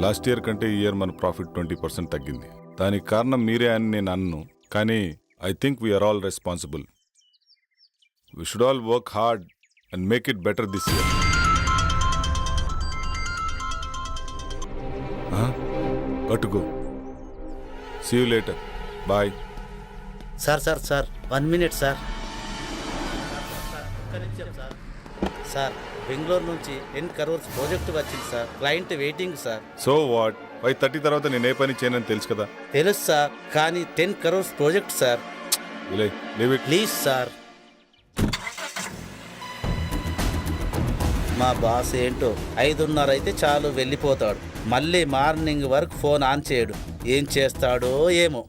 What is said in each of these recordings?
Last year కంటే ఈ year మన ప్రాఫిట్ 20% తగ్గింది. దానికి కారణం మీరే అని నేను అన్ను, కానీ I think we are all responsible. We should all work hard and make it better this year. Go. See you later. Bye. Sir 1 minute sir. Sir Bengaluru నుంచి 10 crores ప్రాజెక్ట్ వచ్చింది సార్. Client waiting sir. So what? 5:30 తర్వాత నేను ఏ పని చేయనని తెలుసు కదా. తెలుసు సార్, కానీ 10 crores project sir. Leave it please sir. మా బాస్ ఏంటో 5:30 అయితే చాలు వెళ్ళిపోతాడు. మళ్ళీ మార్నింగ్ వరకు ఫోన్ ఆన్ చేయడు. ఏం చేస్తాడో ఏమో.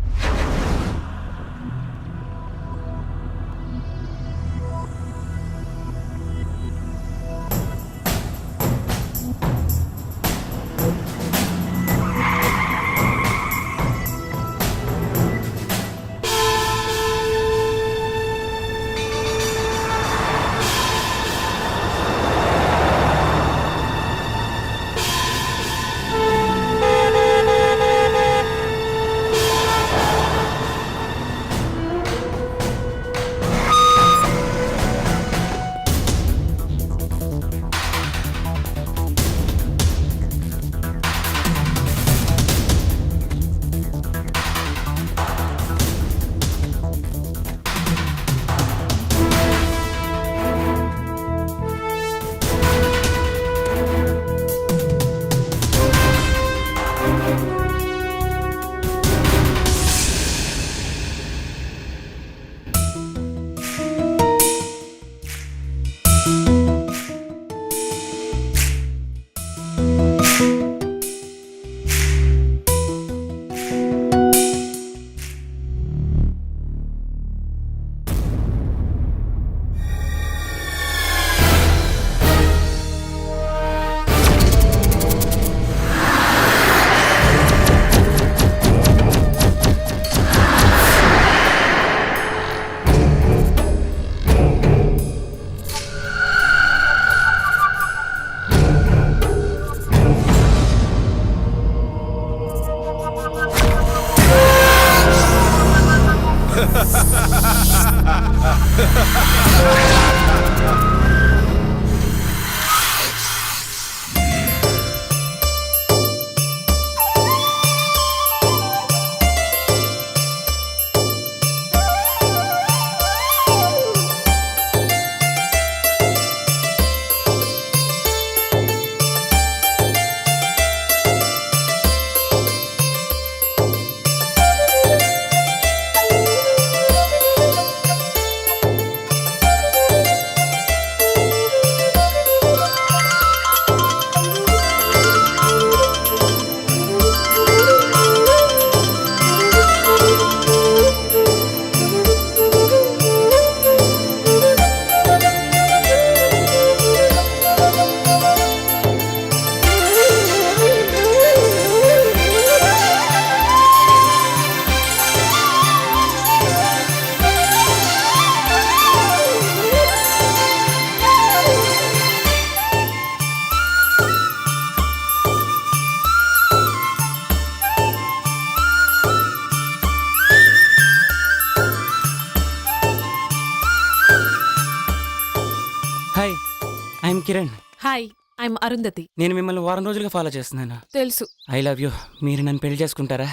I'm Kiran. Hi, I'm Arundhati. నేను మిమ్మల్ని వారం రోజులుగా ఫాలో చేస్తున్నాను. తెలుసు. I love you. మీరు నన్ను పెళ్లి చేసుకుంటారా?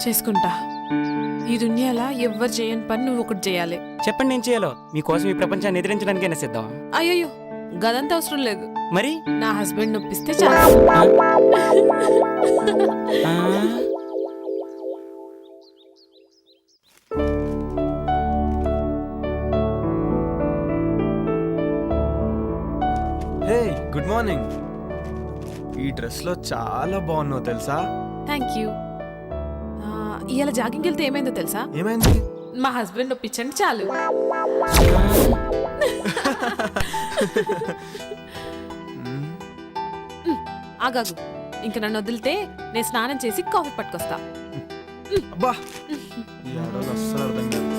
చేసుకుంటా. ఈ దునియాలో ఎవ్వరు చేయని పని నువ్వు ఒకటి చేయాలి. చెప్పండి, నేను చేయాలో. మీకోసం ఈ ప్రపంచాన్ని ఎదిరించడానికైనా సిద్ధం. అయ్యో, గదంతా అవసరం లేదు. మరి నా హస్బెండ్ నొప్పిస్తే చాలు. హే, గుడ్ మార్నింగ్. ఈ డ్రెస్లో చాలా బాగున్నావు తెలుసా? Thank you. ఇవాళ జాగింగ్ వెళ్తే ఏమైందో తెలుసా? ఏమైంది? మా హస్బెండ్ ఒప్పించండి చాలు. ఆగాగు, ఇంక నన్ను వదిలితే నేను స్నానం చేసి కాఫీ పట్టుకొస్తా. అబ్బా ఈ ఆడవాళ్ళు అస్సలు అర్థం కాదు.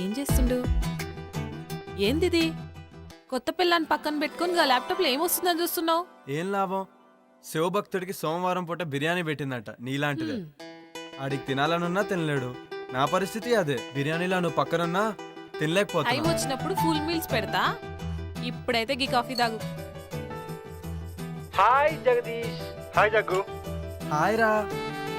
ఏం చేస్తుండు? ఏందిది? కొత్త పిల్లని పక్కన పెట్టుకుని ల్యాప్టాప్లో ఏమొస్తుందని చూస్తున్నావు? ఏం లాభం? శివభక్తుడికి సోమవారం పూట బిర్యానీ పెట్టిందట నీలాంటిదే. ఆడికి తినాలనున్నా తినలేడు. నా పరిస్థితి అదే. బిర్యానీలో నువ్వు పక్కనున్నా టైం తినలేకపోతున్నా. వచ్చినప్పుడు ఫుల్ మీల్స్ పెడతా. ఇప్పుడైతే గీ కాఫీ తాగు. Hi Jagadish. Hi Jaggu. Hi రా.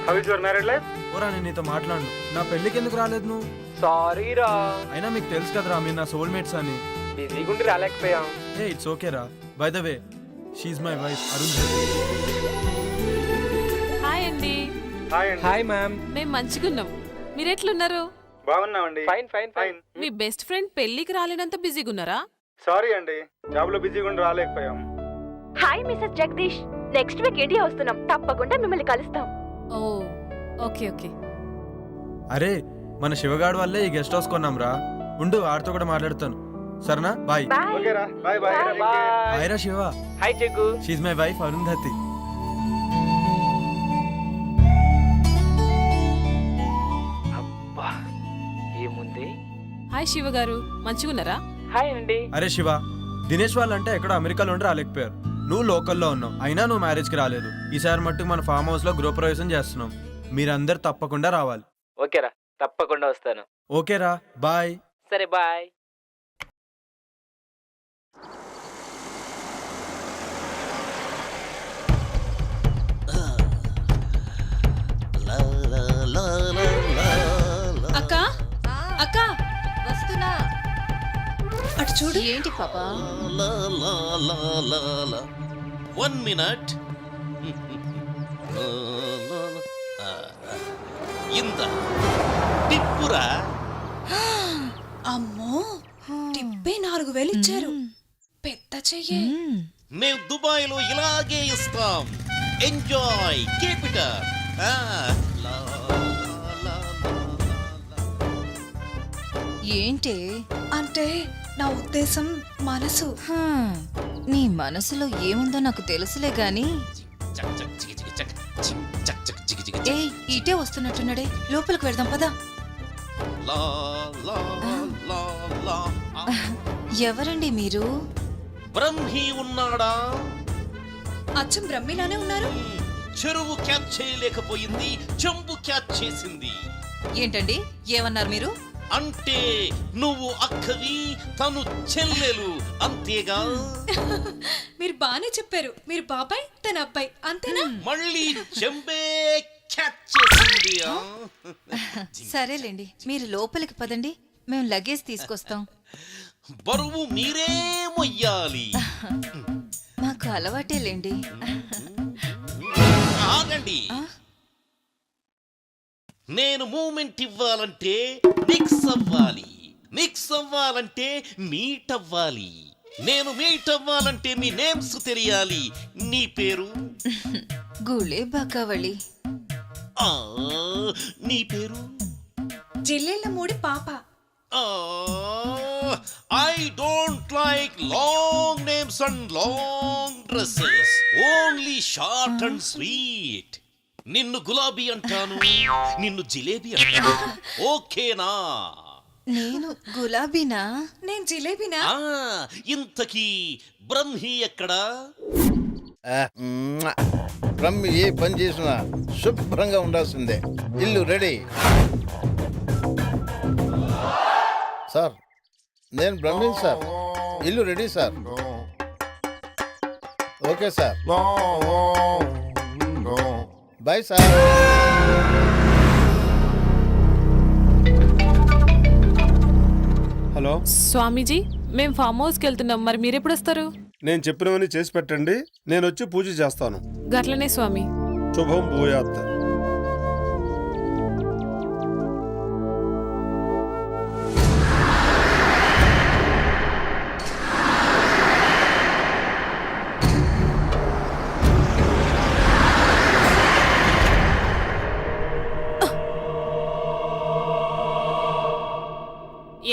How is your married life? ఓరా నేను నీతో మాట్లాడు. నా పెళ్ళికి ఎందుకు రాలేదు నువ్వు? సారీ రా, అయినా మీకు తెలుసు కదరా మీరు నా సోల్మేట్స్ అని. బిజీగుండి రాలేకపోయాం. ఏ ఇట్స్ ఓకే రా. By the way she's my wife Arun. Hi అండి. హాయ్ అండి. Hi ma'am. మేము మంచిగున్నాం. మీరెట్లున్నారు? బాగున్నామండి. Fine fine fine. మీ బెస్ట్ ఫ్రెండ్ పెళ్లికి రాలేనంత బిజీగా ఉన్నారా? సారీ అండి, జాబ్ లో బిజీగుండి రాలేకపోయాం. Hi mister Jagadish, next week India వస్తున్నాం, తప్పకుండా మిమ్మల్ని కలుస్తాం. Oh okay okay. అరే మన శివగాడు వల్లే ఈ గెస్ట్ హౌస్ కొన్నాం రా. ఉండు ఆడితో కూడా మాట్లాడతాను. సరేనా? బాయ్. బాయ్. ఓకేరా, బాయ్ బాయ్. హాయ్ రా Shiva. Hi Jaggu. She my wife Arundhati. అబ్బా ఏముంది. హాయ్ శివ గారు, మంచిగున్నారా? హాయ్ అండి. అరే శివ, దినేష్ వాళ్ళంటే ఎక్కడో అమెరికాలో ఉండి రాలేకపోయారు. నువ్వు లోకల్లో ఉన్నావు, అయినా నువ్వు మ్యారేజ్కి రాలేదు. ఈసారి మట్టుకు మన ఫామ్ హౌస్ లో గృహప్రవేశం చేస్తున్నాం. మీరందరు తప్పకుండా రావాలి. ఓకేరా, తప్పకుండా వస్తాను. ఓకేరా, బాయ్. సరే బాయ్. అక్క అక్క వస్తున్నా. అటు చూడు. ఏంటి పాపా? 1 minute. ఇంత టిప్పురా. అమ్మో, టిప్పే 4000 ఇచ్చారు. పెద్ద చెయ్యే. మేము దుబాయ్ లో ఇలాగే ఇస్తాం. Enjoy, keep it up. ఏంటి అంటే నా ఉద్దేశం మనసు. నీ మనసులో ఏముందో నాకు తెలుసులే గాని. ఏ ఇటే వస్తున్నట్టున్నాడే, లోపలికి వెళ్దాం పదా. ఎవరండి మీరు? బ్రహ్మి ఉన్నాడా? అచ్చం బ్రహ్మిలానే ఉన్నారు. చెరువు క్యాచ్ చేయలేకపోయింది, చెంబు క్యాచ్ చేసింది. ఏంటండి ఏమన్నారు మీరు? అంటే నువ్వు అక్కవి, తను చెల్లెలు, అంతేగా? మీరు బానే చెప్పారు. మీరు బాబాయ్, తన అబ్బాయి, అంతేనా? మళ్ళీ చెంబే క్యాచ్ చేసింది. సరేలేండి, మీరు లోపలికి పదండి, మేము లగేజ్ తీసుకొస్తాం. బరువు మీరే మొయ్యాలి. మాకు అలవాటేలేండి. ఆగండి. నేను మూమెంట్ ఇవ్వాలంటే మిక్స్ అవ్వాలి, మిక్స్ అవ్వాలంటే మీట్ అవ్వాలి, నేను మీట్ అవ్వాలంటే మీ నేమ్స్ తెలియాలి. నీ పేరు? గుళే బాకావళి. నీ పేరు? జిల్లెళ్ళ మూడి పాప. I don't like long names and long dresses, only short and sweet. నిన్ను గులాబీ అంటాను, నిన్ను జిలేబీ అంటాను. ఓకేనా? నేను గులాబీనా? నేను జిలేబీనా? ఇంతకీ బ్రహ్మి ఎక్కడా? బ్రహ్మి ఏ పని చేసినా శుభ్రంగా ఉండాల్సిందే. ఇల్లు రెడీ. సార్ నేను బ్రహ్మిన్ సార్. ఇల్లు ready sir. Okay sir. Bye sir. Hello, Swamiji, మేము ఫామ్ హౌస్కి వెళ్తున్నాం. మరి మీరెప్పుడు వస్తారు? నేను చెప్పినవన్నీ చేసి పెట్టండి, నేను వచ్చి పూజ చేస్తాను. గట్లనే స్వామి. శుభం భూయాత్.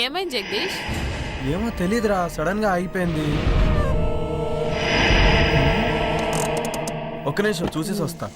ఏమైంది జగదీష్? ఏమో తెలీదురా, సడన్ గా ఆగిపోయింది. ఒక్క నిమిషం చూసేసి వస్తా.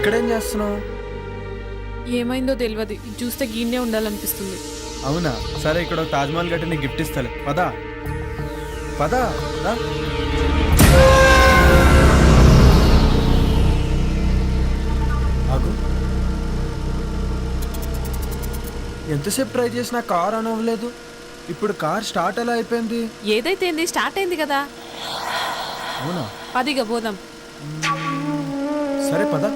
ఇక్కడేం చేస్తున్నావు? ఏమైందో తెలియదు. ఇది చూస్తే గీన్నే ఉండాలనిపిస్తుంది. అవునా, సరే ఇక్కడ ఒక తాజ్మహల్ కట్టి నీకు గిఫ్ట్ ఇస్తాలే. పదా పదా రా. ఆగు. ఎంతసేపు ట్రై చేసినా కార్ ఆన్ అవ్వలేదు. ఇప్పుడు కార్ స్టార్ట్ ఎలా అయిపోయింది? ఏదైతే ఏంది, స్టార్ట్ అయింది కదా. అవునా, పదిగా పోదాం. సరే పదా.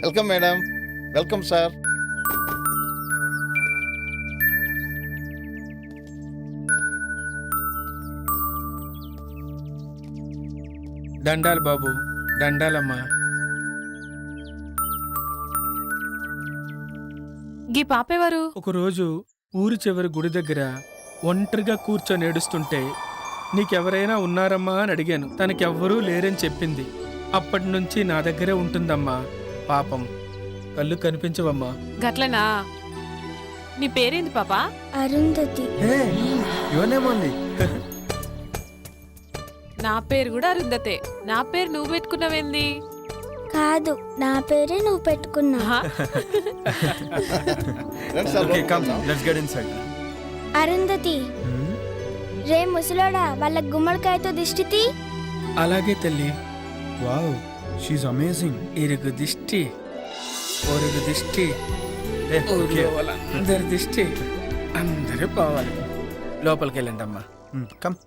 Welcome madam. Welcome sir. దండాలు బాబు, దండాలమ్మా. గీ పాపేవారు? ఒకరోజు ఊరి చివరి గుడి దగ్గర ఒంటరిగా కూర్చొని ఏడుస్తుంటే నీకెవరైనా ఉన్నారమ్మా అని అడిగాను. తనకెవ్వరూ లేరని చెప్పింది. అప్పటి నుంచి నా దగ్గరే ఉంటుందమ్మా. పాపం, కళ్ళు కనిపించవమ్మా. గట్లనా? నీ పేరేంది పాపా? అరుంధతి. ఇవన్నేమోంది. నా పేరు కూడా అరుంధతే. నా పేరు నువ్వు పెట్టుకున్నావేంది? కాదు, నా పేరే నువ్వు పెట్టుకున్నా. Okay, come, let's get inside. Arundhati, రే ముసలోడా, వాళ్ళ గుమ్మడికాయతో దిష్టి తీ. అలాగే తల్లి. Wow, she's amazing. ఇరుగు దిష్టి, పొరుగు దిష్టి, ఊర్లో వాళ్ళందరి దిష్టి అందరూ పోవాలి. లోపలికి వెళ్ళండి అమ్మా. Come.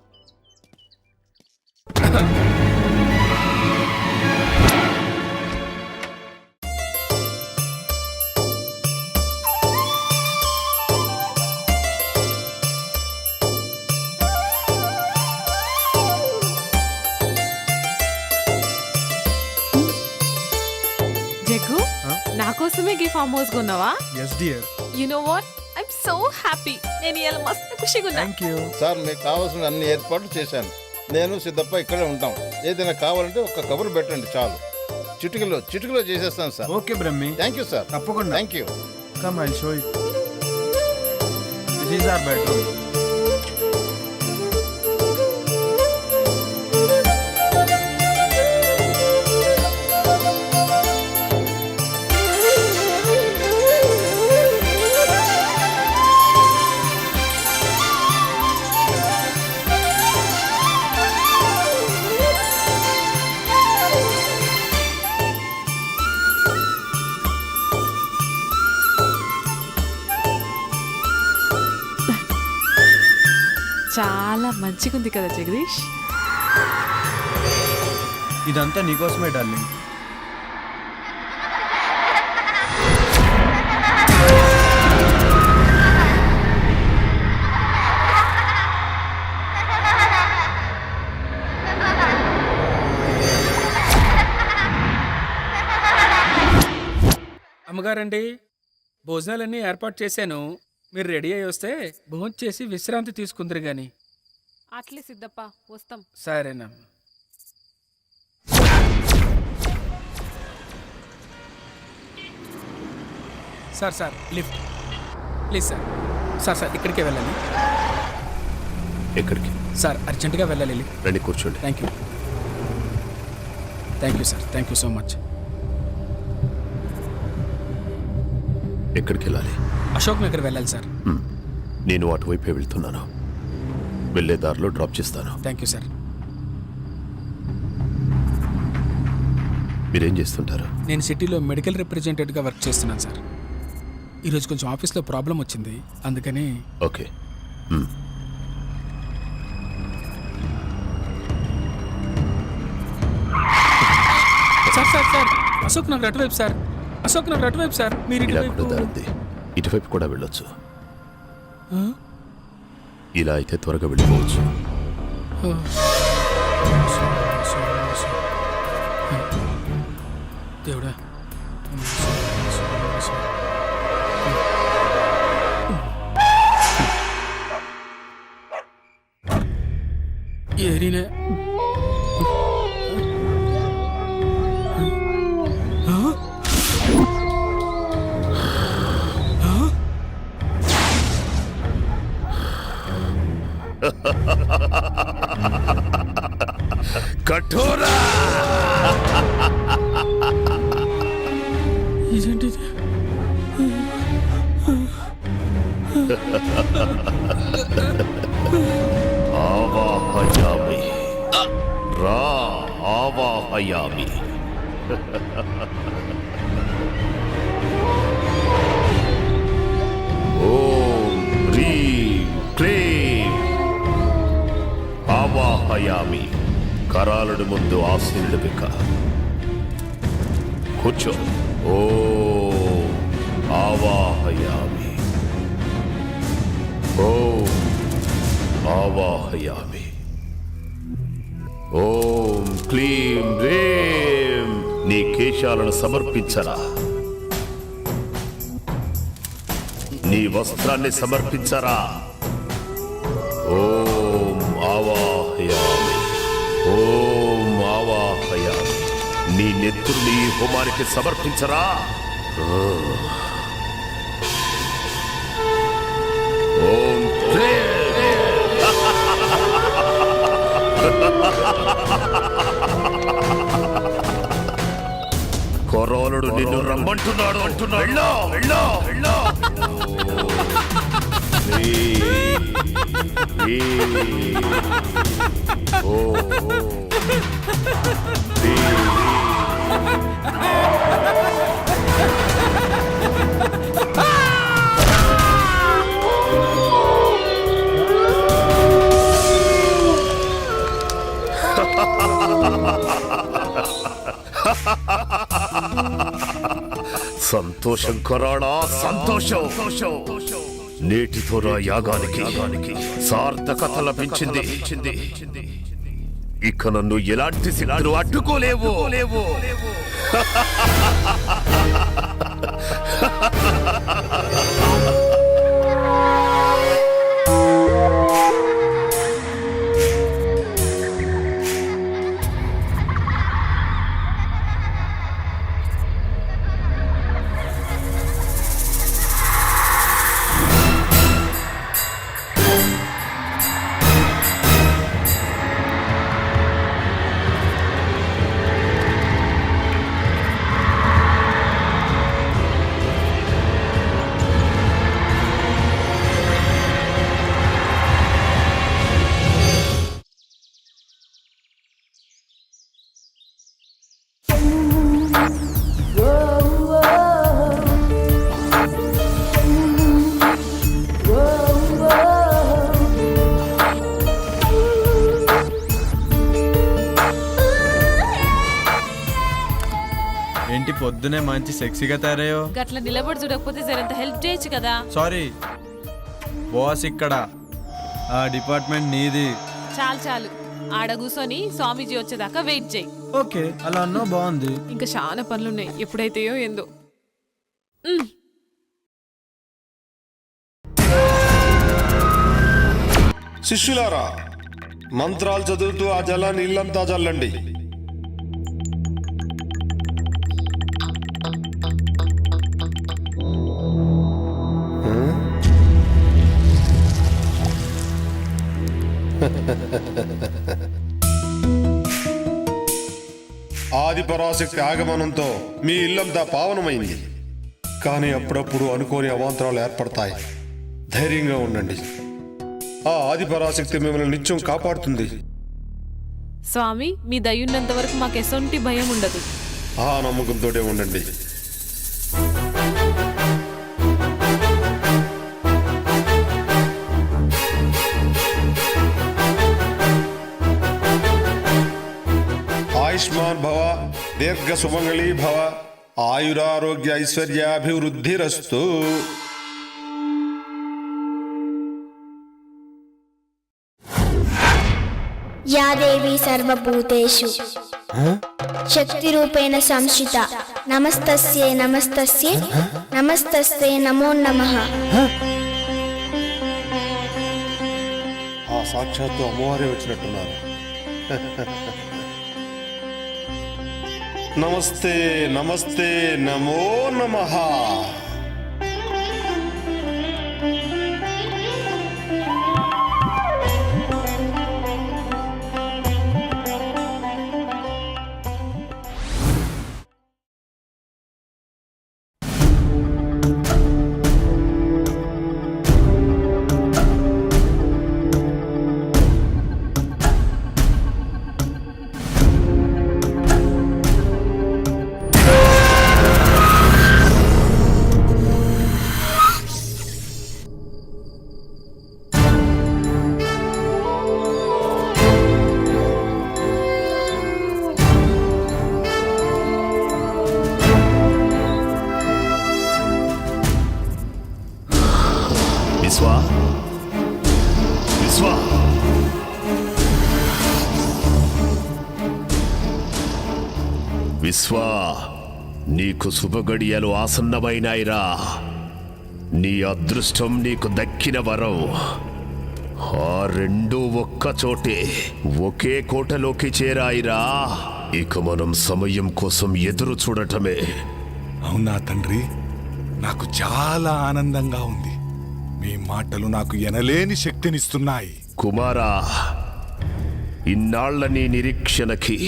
జగ్గు నా కోసమే గీ ఫామ్ హౌస్ కొన్నావా? Yes dear. You know what, I'm so happy. నేను ఇలా మస్తు ఖుషిగా ఉన్నా. Thank you. సార్ మీకు కావాల్సిన అన్ని ఏర్పాట్లు చేశాను. నేను సిద్ధప్ప ఇక్కడే ఉంటాం. ఏదైనా కావాలంటే ఒక్క కబురు పెట్టండి చాలు. చిటికలో చేసేస్తాను sir. Okay Brahmi. Thank you sir. తప్పకుండా. Thank you. Come I'll show you. This is our bedroom. చాలా మంచిగా ఉంది కదా జగదీష్. ఇదంతా నీకోసమే డార్లింగ్. అమ్మగారండి, భోజనాలన్నీ ఏర్పాటు చేశాను. మీరు రెడీ అయ్యి వస్తే భోజనం చేసి విశ్రాంతి తీసుకుందరు గాని. అట్లే సిద్ధప్ప, వస్తాం. సరేనా. Sir lift please sir. Sir ఇక్కడికే వెళ్ళాలి. ఎక్కడికి సార్ అర్జెంటుగా వెళ్ళాలి. రండి కూర్చోండి. Thank you sir. Thank you so much. ఎక్కడికి వెళ్ళాలి? అశోక్ నగర్ వెళ్ళాలి సార్. నేను అటువైపే వెళ్తున్నాను. వెళ్ళే దారిలో డ్రాప్ చేస్తాను. Thank you sir. మీరేం చేస్తుంటారు? నేను సిటీలో మెడికల్ రిప్రజెంటేటివ్గా వర్క్ చేస్తున్నాను సార్. ఈరోజు కొంచెం ఆఫీస్లో ప్రాబ్లం వచ్చింది, అందుకని. ఓకే. సార్ అశోక్ నగర్ అటువైపు సార్. అశోక్ నగర్ అటువైపు సార్. మీరు ఇటువైపు కూడా వెళ్ళొచ్చు. ఇలా అయితే త్వరగా వెళ్ళిపోవచ్చు. దేవుడా. ఏరినే కఠోరా. ఇదేంటి? ఆవాహయామి రా ఆవాహయామి. ఓం హ్రీం క్లీం ఆవాహయామి. కరాలుడు ముందు ఆశీనుడు బిక్క కూర్చో. ఓం ఆవాహయామి. ఓం ఆవాహయామి. ఓం క్లీం రేం. నీ కేశాలను సమర్పించరా. నీ వస్త్రాన్ని సమర్పించరా. ఓం ఆవాహయామి. ఓం ఆవాహయామి. నీ నెత్తుర్ని ఈ హోమానికి సమర్పించరా. ఓం కొరోలుడు నిన్ను రమ్మంటున్నాడు అంటున్నాడు. సంతోషం కొరాడా, సంతోషం. నేటితో నా యాగానికి సార్థకత లభించింది. ఇక నన్ను ఎలాంటి సిద్ధులు అడ్డుకోలేవు. ఏంటి పొద్దునే మంచి సెక్సీగా తయారయ్యో? గట్ల నిలబడి చూడకపోతే జరంత హెల్ప్ చేయొచ్చు కదా. సారీ బాస్, ఇక్కడ ఆ డిపార్ట్మెంట్ నీది. చాలు చాలు, ఆడ కూర్చొని స్వామీజీ వచ్చేదాకా వెయిట్ చేయి. ఓకే, అలా అన్నా బాగుంది. ఇంకా చాలా పనులున్నాయి, ఎప్పుడైతేయో ఏందో. శిష్యులారా, మంత్రాలు చదువుతూ ఆ జలాన్ని ఇల్లంతా చల్లండి. ఆది పరాశక్తి ఆగమనంతో మీ ఇల్లంతా పావనమైంది. కానీ అప్పుడప్పుడు అనుకోని అవాంతరాలు ఏర్పడతాయి. ధైర్యంగా ఉండండి. ఆ ఆది పరాశక్తి మిమ్మల్ని నిత్యం కాపాడుతుంది. స్వామి, మీ దయ్యున్నంత వరకు మాకు ఎసొంటి భయం ఉండదు. ఆ నమ్మకంతోనే ఉండండి. ఆయుష్మాన్ భవ, దీర్ఘ సుమంగళీ భవ, ఆయురారోగ్య ఐశ్వర్యాభివృద్ధిరస్తు. యా దేవి సర్వభూతేషు శక్తి రూపేణ సంస్థిత నమస్తస్యై నమస్తస్యై నమస్తస్యై నమో నమః. ఆ సాక్షాత్తు అమ్మవారే వచ్చినట్టున్నారు. నమస్తే నమస్తే నమో నమః. విశ్వా, నీకు శుభగడియలు ఆసన్నమైనాయిరా. నీ అదృష్టం నీకు దక్కిన వరం. ఆ రెండు ఒక్క చోటే ఒకే కోటలోకి చేరాయిరా. ఇక మనం సమయం కోసం ఎదురు చూడటమే. అవునా తండ్రి, నాకు చాలా ఆనందంగా ఉంది. మీ మాటలు నాకు ఎనలేని శక్తినిస్తున్నాయి. కుమారా, ఇన్నాళ్ల నీ నిరీక్షణకి,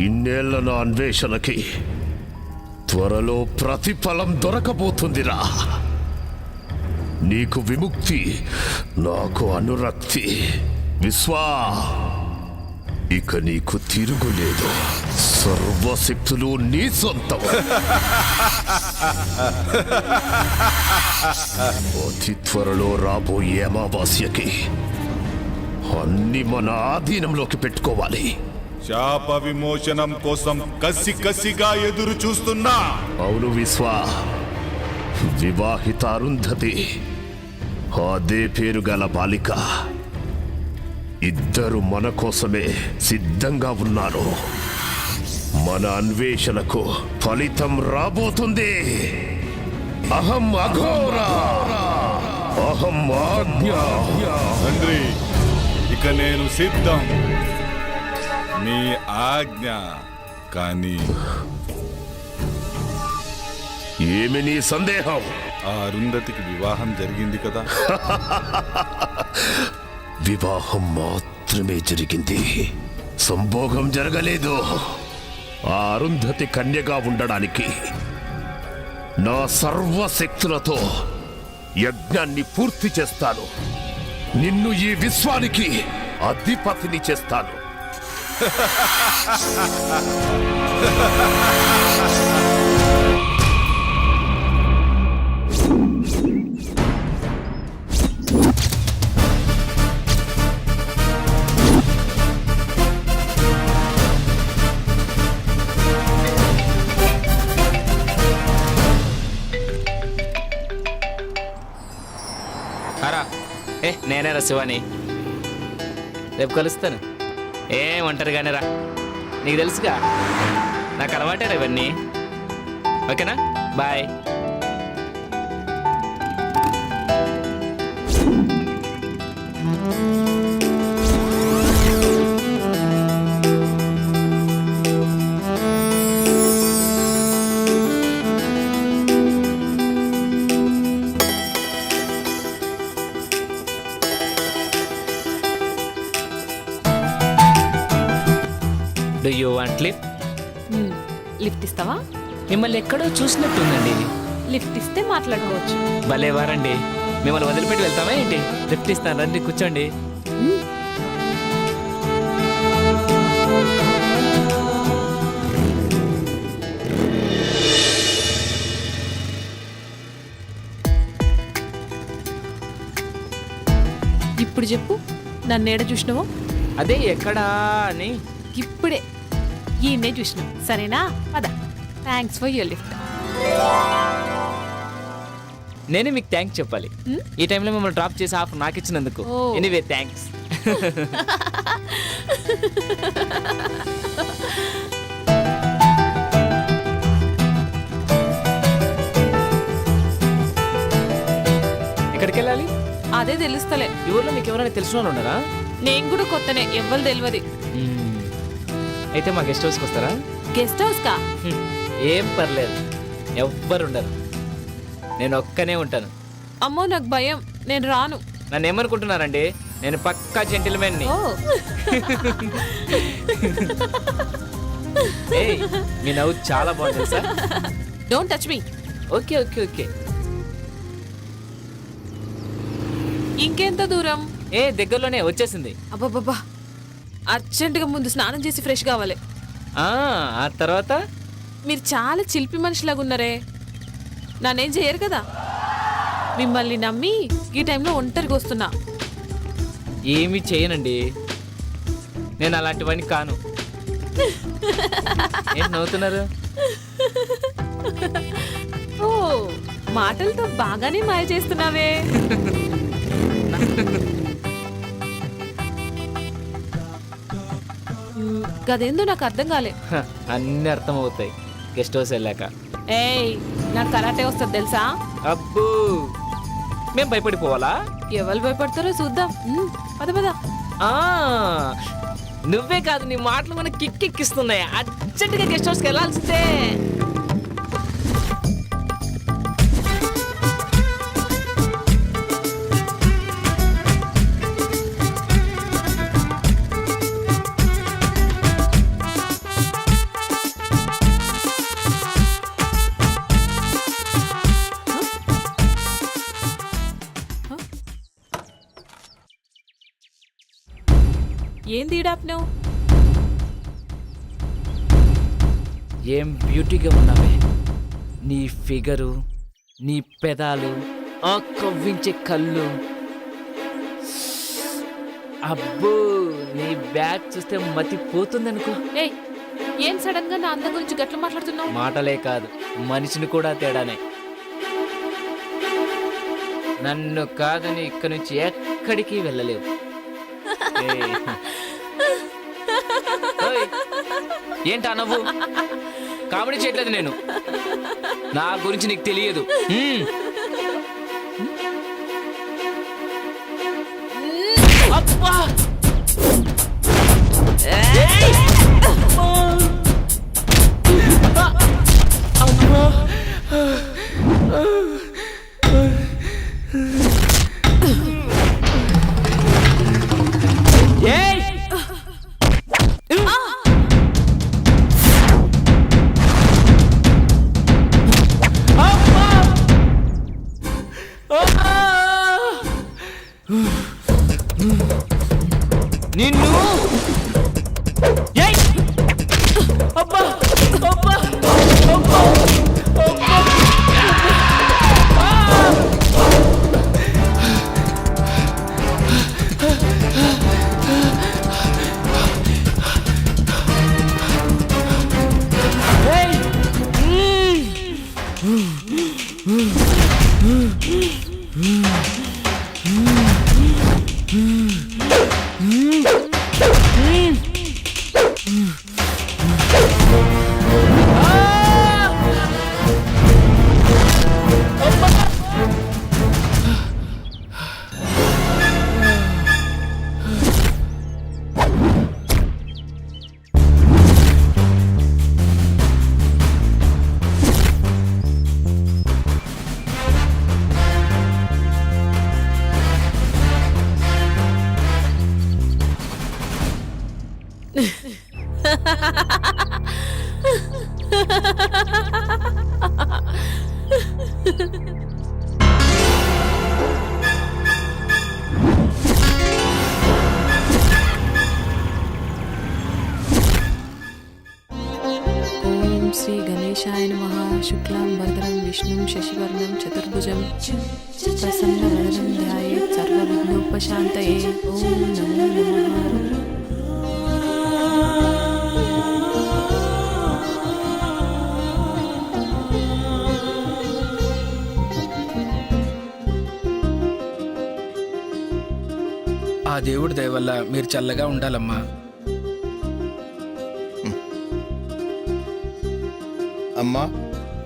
ఇన్నేళ్ల నా అన్వేషణకి త్వరలో ప్రతిఫలం దొరకబోతుందిరా. నీకు విముక్తి, నాకు అనురక్తి. విశ్వా, ఇక నీకు తిరుగులేదు. సర్వశక్తులు నీ సొంతం. అతి త్వరలో రాబోయే అమావాస్యకి అన్ని మన ఆధీనంలోకి పెట్టుకోవాలి. శాప విమోచనం కోసం కసిగా ఎదురు చూస్తున్నా. అవును విశ్వా, వివాహిత అరుంధతి, అదే పేరు గల బాలిక, ఇద్దరు మన కోసమే సిద్ధంగా ఉన్నారు. మన అన్వేషణకు ఫలితం రాబోతుంది. అహం అఘోర, అహం ఆజ్ఞ. తండ్రి, ఇక నేను సిద్ధం. మీ ఆజ్ఞ. కానీ ఏమి నీ సందేహం? ఆ అరుంధతికి వివాహం జరిగింది కదా? వివాహం మాత్రమే జరిగింది, సంభోగం జరగలేదు. ఆ అరుంధతి కన్యగా ఉండడానికి నా సర్వశక్తులతో యజ్ఞాన్ని పూర్తి చేస్తాను. నిన్ను ఈ విశ్వానికి అధిపతిని చేస్తాను. నేనేరా శివాని. రేపు కలుస్తాను. ఒంటరిగానే రా, నీకు తెలుసుగా నాకు అలవాటేరా ఇవన్నీ. ఓకేనా, bye. Do you want lift? Lift ఇస్తావా? మిమ్మల్ని ఎక్కడో చూసినట్టుందండి. లిఫ్ట్ ఇస్తే మాట్లాడుకోవచ్చు. భలేవారండి, మిమ్మల్ని వదిలిపెట్టి వెళ్తామా ఏంటి? లిఫ్ట్ ఇస్తాను, రండి కూర్చోండి. ఇప్పుడు చెప్పు, నన్ను ఏడ చూసినావో? అదే ఎక్కడా అని. ఇప్పుడే ఈయన్నే చూసినావు, సరేనా? పద. Thanks for your lift. నేనే మీకు థ్యాంక్స్ చెప్పాలి. ఈ టైంలో మిమ్మల్ని డ్రాప్ చేసి ఆఫర్ నాకు ఇచ్చినందుకు. Anyway thanks. ఎక్కడికి వెళ్ళాలి? అదే తెలుస్తలే. ఈ ఊర్లో మీకు ఎవరైనా తెలిసిన వాళ్ళు ఉన్నారా? నేను కూడా కొత్తనే, ఎవ్వరు తెలియదు. అయితే మా గెస్ట్ హౌస్కి వస్తారా? గెస్ట్ హౌస్ కా? ఏం పర్లేదు, ఎవ్వరు ఉండరు, నేను ఒక్కనే ఉంటాను. అమ్మో నాకు భయం, నేను రాను. నన్ను ఏమనుకుంటున్నారండి, నేను పక్కా జెంటిల్మెన్ని. మీ నవ్వు చాలా బాగుంది sir. Don't touch me. Okay okay okay. ఇంకెంత దూరం? దగ్గరలోనే వచ్చేసింది. అబ్బాబ్బా, అర్జెంటుగా ముందు స్నానం చేసి ఫ్రెష్ కావాలి. ఆ తర్వాత? మీరు చాలా చిలిపి మనిషిలాగా ఉన్నారే, నన్నేం చేయరు కదా. మిమ్మల్ని నమ్మి ఈ టైంలో ఒంటరిగా వస్తున్నా. ఏమీ చేయనండి, నేను అలాంటివన్నీ కాను. ఏంటి నవ్వుతున్నారు? ఓ, మాటలతో బాగానే మాయ చేస్తున్నావే. గదేందో నాకు అర్థం కాలే. అన్ని అర్థం అవుతాయి గెస్ట్ హౌస్ వెళ్ళాక. ఏయ్, నాకు కరాటే వస్తుంది తెలుసా? అబ్బో, మేము భయపడిపోవాలా? ఎవరు భయపడతారో చూద్దాం. పద పద. నువ్వే కాదు, నీ మాటలు మనకి కిక్కెక్కిస్తున్నాయి. అర్జెంటుగా గెస్ట్ హౌస్కి వెళ్ళాల్సిందే. ఏంది ఈడాప్నావు? ఏం బ్యూటీగా ఉన్నావే, నీ ఫిగరు, నీ పెదాలు, ఆ కవ్వించే కళ్ళు. అబ్బో, నీ బ్యాగ్ చూస్తే మతి పోతుందనుకో. ఏయ్, ఏం సడన్ గా నా అందం గురించి గట్ల మాట్లాడుతున్నావు? మాటలే కాదు, మనిషిని కూడా తేడానే. నన్ను కాదని ఇక్కడి నుంచి ఎక్కడికి వెళ్ళలేవు. ఏంటా నవ్వు? కామెడీ చేయట్లేదు నేను, నా గురించి నీకు తెలియదు. అబ్బా, నిన్ను నమః శుక్లాం వరదరం విష్ణుం శశివర్ణం చతుర్భుజం ప్రసన్నవదనం ధ్యాయేత్ సర్వవిఘ్నోపశాంతయే. ఓం నమో నమః. ఆ దేవుడి దయ వల్ల మీరు చల్లగా ఉండాలమ్మా. అమ్మా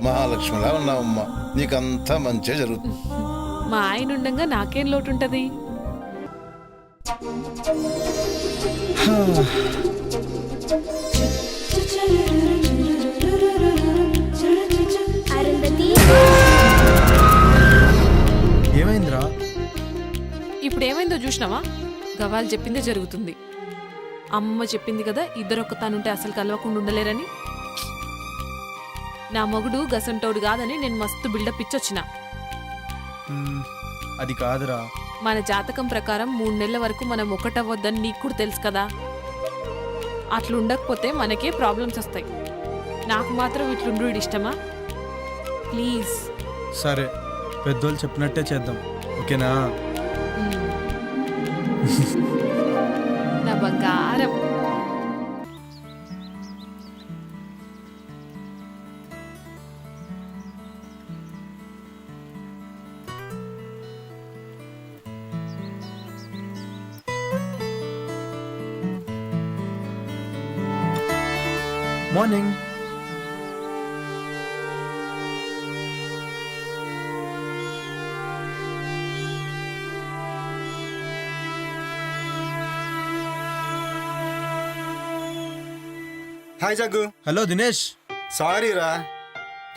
మహాలక్ష్మిలా ఉన్నావమ్మా, నీకంతా మంచిగా జరుగుతుంది. మా ఆయన ఉండగా నాకేం లోటు ఉంటది? అరుంధతి, ఏమైందిరా? ఇప్పుడు ఏమైందో చూసినావా? గవాలు చెప్పిందే జరుగుతుంది. అమ్మ చెప్పింది కదా ఇద్దరొక్క తానుంటే అసలు కలవకుండా ఉండలేరని. నా మొగుడు గసంటోడు కాదని నేను మస్తు బిల్డప్ ఇచ్చొచ్చిన. అది కాదురా. మన జాతకం ప్రకారం 3 నెలల వరకు మనం ఒకటవ్వద్దని నీకు కూడా తెలుసు కదా. అట్లా ఉండకపోతే మనకే ప్రాబ్లమ్స్ వస్తాయి. నాకు మాత్రం ఇట్లుండు ఇష్టమా? ప్లీజ్. సరే, పెద్దోళ్ళు చెప్పినట్టే చేద్దాం, ఓకేనా? నా బంగారం. Morning. Hi Jaggu. Hello Dinesh. Sorry రా,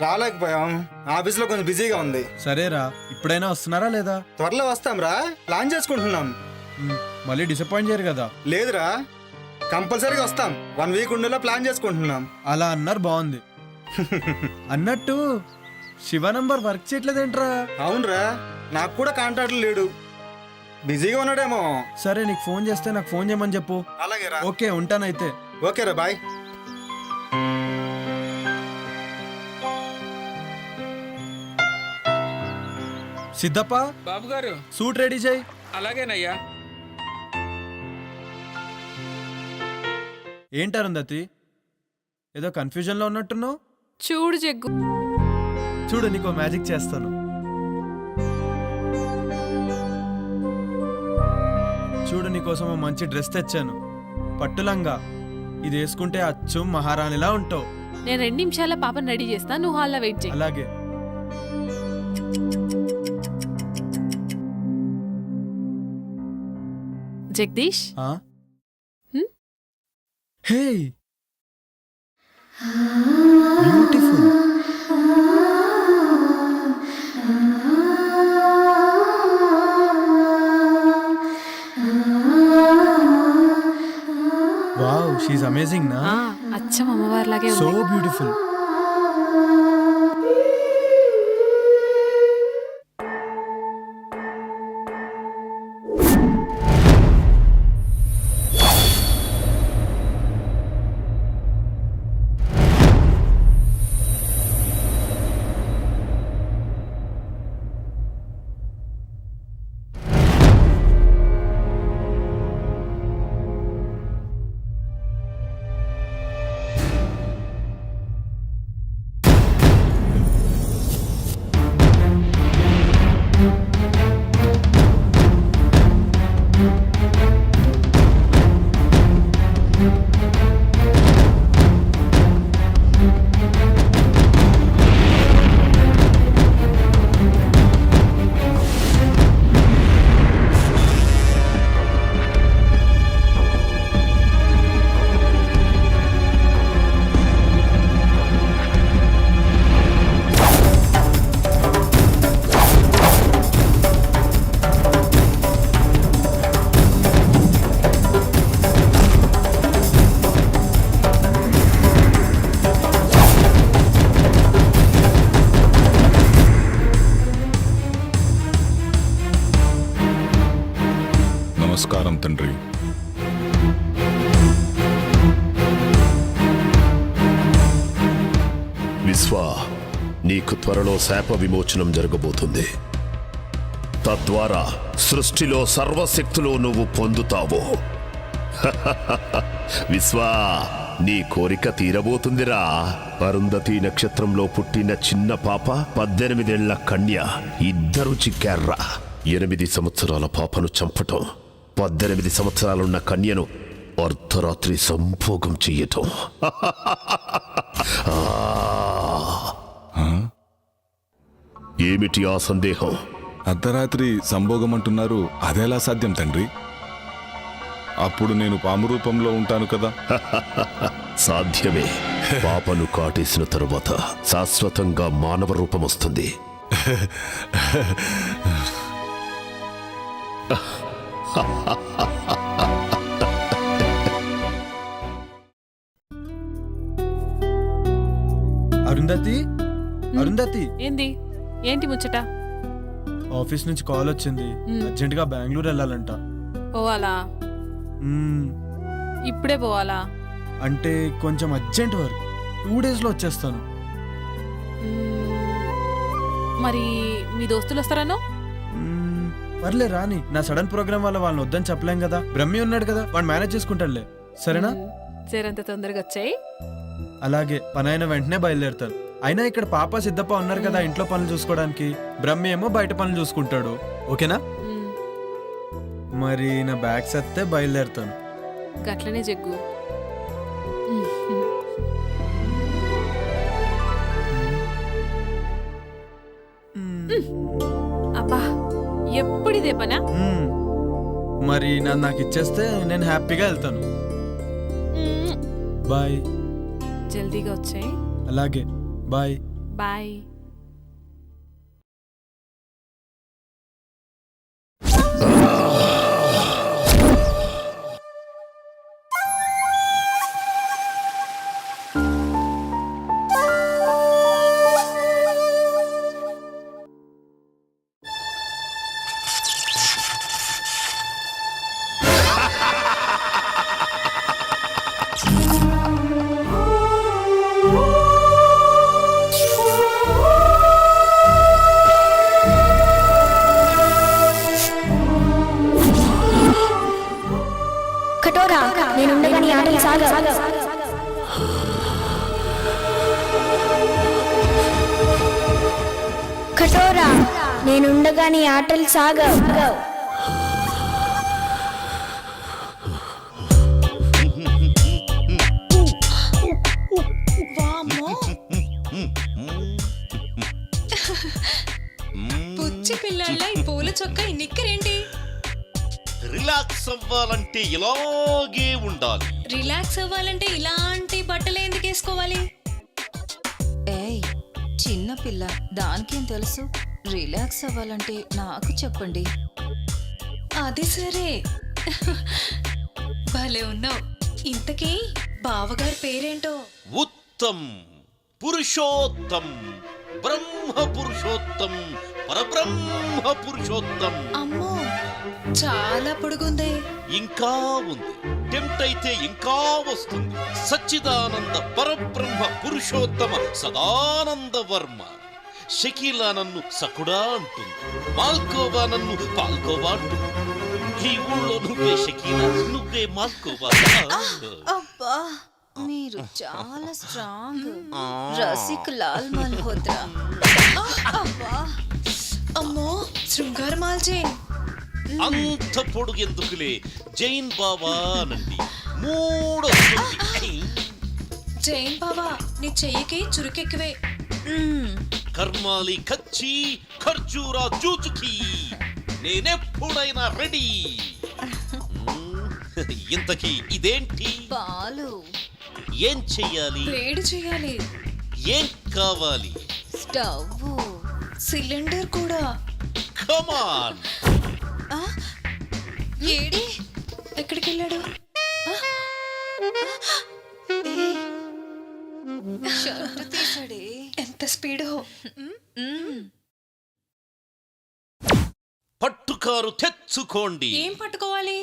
రాలేకపోయాం. ఆఫీస్లో కొంచెం బిజీగా ఉంది. సరేరా, ఇప్పుడైనా వస్తున్నారా లేదా? త్వరలో వస్తాం రా, ప్లాన్ చేసుకుంటున్నాం. మళ్ళీ డిసప్పాయింట్ చేయరు కదా? లేదురా, కంపల్సరీగా వస్తాం. 1 వీక్ ఉండేలా ప్లాన్ చేసుకుంటున్నాం. అలా అన్నారు, బాగుంది. అన్నట్టు శివ నంబర్ వర్క్ చేయట్లేదేంట్రా? అవునరా, నాకు కూడా కాంటాక్ట్ లేడు, బిజీగా ఉన్నాడేమో. సరే, నీకు ఫోన్ చేస్తే నాకు ఫోన్ చేయమని చెప్పు. అలాగే రా. ఓకే, ఉంటానైతే. ఓకే రా, బాయ్. సిద్ధప్ప బాబు గారు, సూట్ రెడీ చేయి. అలాగేనయ్యా. ఏంటారుందతి, ఏదో కన్ఫ్యూజన్లో ఉన్నట్టున్నావు? చూడు జగ్గు, చూడు నీకో మ్యాజిక్ చేస్తాను. చూడు, నీకోసం ఓ మంచి డ్రెస్ తెచ్చాను, పట్టులంగా. ఇది వేసుకుంటే అచ్చం మహారాణిలా ఉంటావు. నేను 2 నిమిషాల పాపని రెడీ చేస్తా, నువ్వు హాల్లో వెయిట్ చేయి. అలాగే. జగదీష్, హే, బ్యూటిఫుల్. వావ్, షీఈ్ అమేజింగ్ నా? అచ్చం అమ్మవారిలాగే సో ఉంది. బ్యూటిఫుల్. నమస్కారం తండ్రి. విశ్వ నీకు త్వరలో శాప విమోచనం జరగబోతుంది. తద్వారా సృష్టిలో సర్వశక్తులు నువ్వు పొందుతావు. విశ్వా, నీ కోరిక తీరబోతుందిరా. అరుంధతి నక్షత్రంలో పుట్టిన చిన్న పాప, 18 ఏళ్ల కన్య ఇద్దరు చిక్కార్రా. 8 సంవత్సరాల పాపను చంపటం, 18 సంవత్సరాలున్న కన్యను అర్ధరాత్రి సంభోగం చెయ్యటం. ఏమిటి ఆ సందేహం? అర్ధరాత్రి సంభోగం అంటున్నారు, అదెలా సాధ్యం తండ్రి? అప్పుడు నేను పాము రూపంలో ఉంటాను కదా. సాధ్యమే. పాపను కాటేసిన తరువాత శాశ్వతంగా మానవ రూపం వస్తుంది. అరుంధతి, అరుంధతి, ఏంది? ఏంటి ముచ్చట? ఆఫీస్ నుంచి కాల్ వచ్చింది. అర్జెంటుగా బెంగళూరు వెళ్ళాలంట. పోవాలా? ఇప్పుడే పోవాలా? అంటే కొంచెం అర్జెంట్ వర్క్. 2 డేస్లో వచ్చేస్తాను. మరి మీ దోస్తులు వస్తారనో? పర్లే రాని. నా సడన్ ప్రోగ్రామ్ వల్ల వాళ్ళని వద్దని చెప్పలేం కదా. బ్రహ్మి ఉన్నాడు కదా, వాడు మేనేజ్ చేసుకుంటాడులే. సరేనా? సరేంత తొందరగా వచ్చాయి. అలాగే, పని అయిన వెంటనే బయలుదేరుతాను. అయినా ఇక్కడ పాప సిద్ధప్ప ఉన్నారు కదా ఇంట్లో పనులు చూసుకోవడానికి. బ్రహ్మి ఏమో బయట పనులు చూసుకుంటాడు. ఓకేనా? మరి నా బ్యాగ్స్ వస్తే బయలుదేరుతాను. గట్లనే జగ్గు. అబ్బా, ఎప్పుడిదే పనా? మరి నాకు ఇచ్చేస్తే నేను హ్యాపీగా వెళ్తాను. బాయ్. జల్దీగా వచ్చాయి. అలాగే, బాయ్. బాయ్. కటోరా, నేనుండగా నీ ఆటలు సాగవు. కటోరా, నేనుండగా నీ ఆటలు సాగవు. పుచ్చి పిల్లల ఈ పూల చొక్క ఈ నిక్కరేంటి? రిలాక్స్ అవ్వాలంటే ఇలాగే ఉండాలి. రిలాక్స్ అవ్వాలంటే ఇలాంటి బట్టలు ఎందుకు వేసుకోవాలి? ఏయ్, చిన్న పిల్ల, దానికేం తెలుసు? రిలాక్స్ అవ్వాలంటే నాకు చెప్పండి. అది సరే, భలే ఉన్నావు. ఇంతకీ బావగారి పేరేంటో? ఉత్తమ్, పురుషోత్తం, బ్రహ్మ పురుషోత్తం, పరబ్రహ్మ పురుషోత్తం. అమ్మో, చాలా పొడుగుంది. ఇంకా ఉంది. టెంప్ట్ అయితే ఇంకా వస్తుంది. సచ్చిదానంద పరబ్రహ్మ పురుషోత్తమ సదానంద వర్మ. షకీలా నన్ను సకుడా అంటుంది, మాల్కోవా నన్ను పాల్కోవా అంటుంది. ఈ ఊళ్ళో నువ్వే షకీలా, నువ్వే మాల్కోవా. అబ్బా, మీరు చాలా స్ట్రాంగ్. రసిక్ లాల్ మల్హోత్రా. అబ్బా, అమ్మో, శృంగార మాల్జైన్. అంత పొడుగెందుకులే, జైన్ బాబా నండి. 3 జైన్ బాబా, నీ చెయ్యికి చురుకెక్కువే. కర్మాలి కచ్చి, ఖర్జూరా జూచుకి. నేనెప్పుడైనా రెడీ. ఇంతకీ ఇదేంటి? పాలు. ఏం చెయ్యాలి? వేడి చెయ్యాలి. ఏం కావాలి? స్టవ్, సిలిండర్ కూడా. కమాన్. ఏడి, ఎక్కడికి వెళ్ళాడు? షర్ట్ తీసాడే. ఎంత స్పీడో. పట్టుకారు తెచ్చుకోండి. ఏం పట్టుకోవాలి?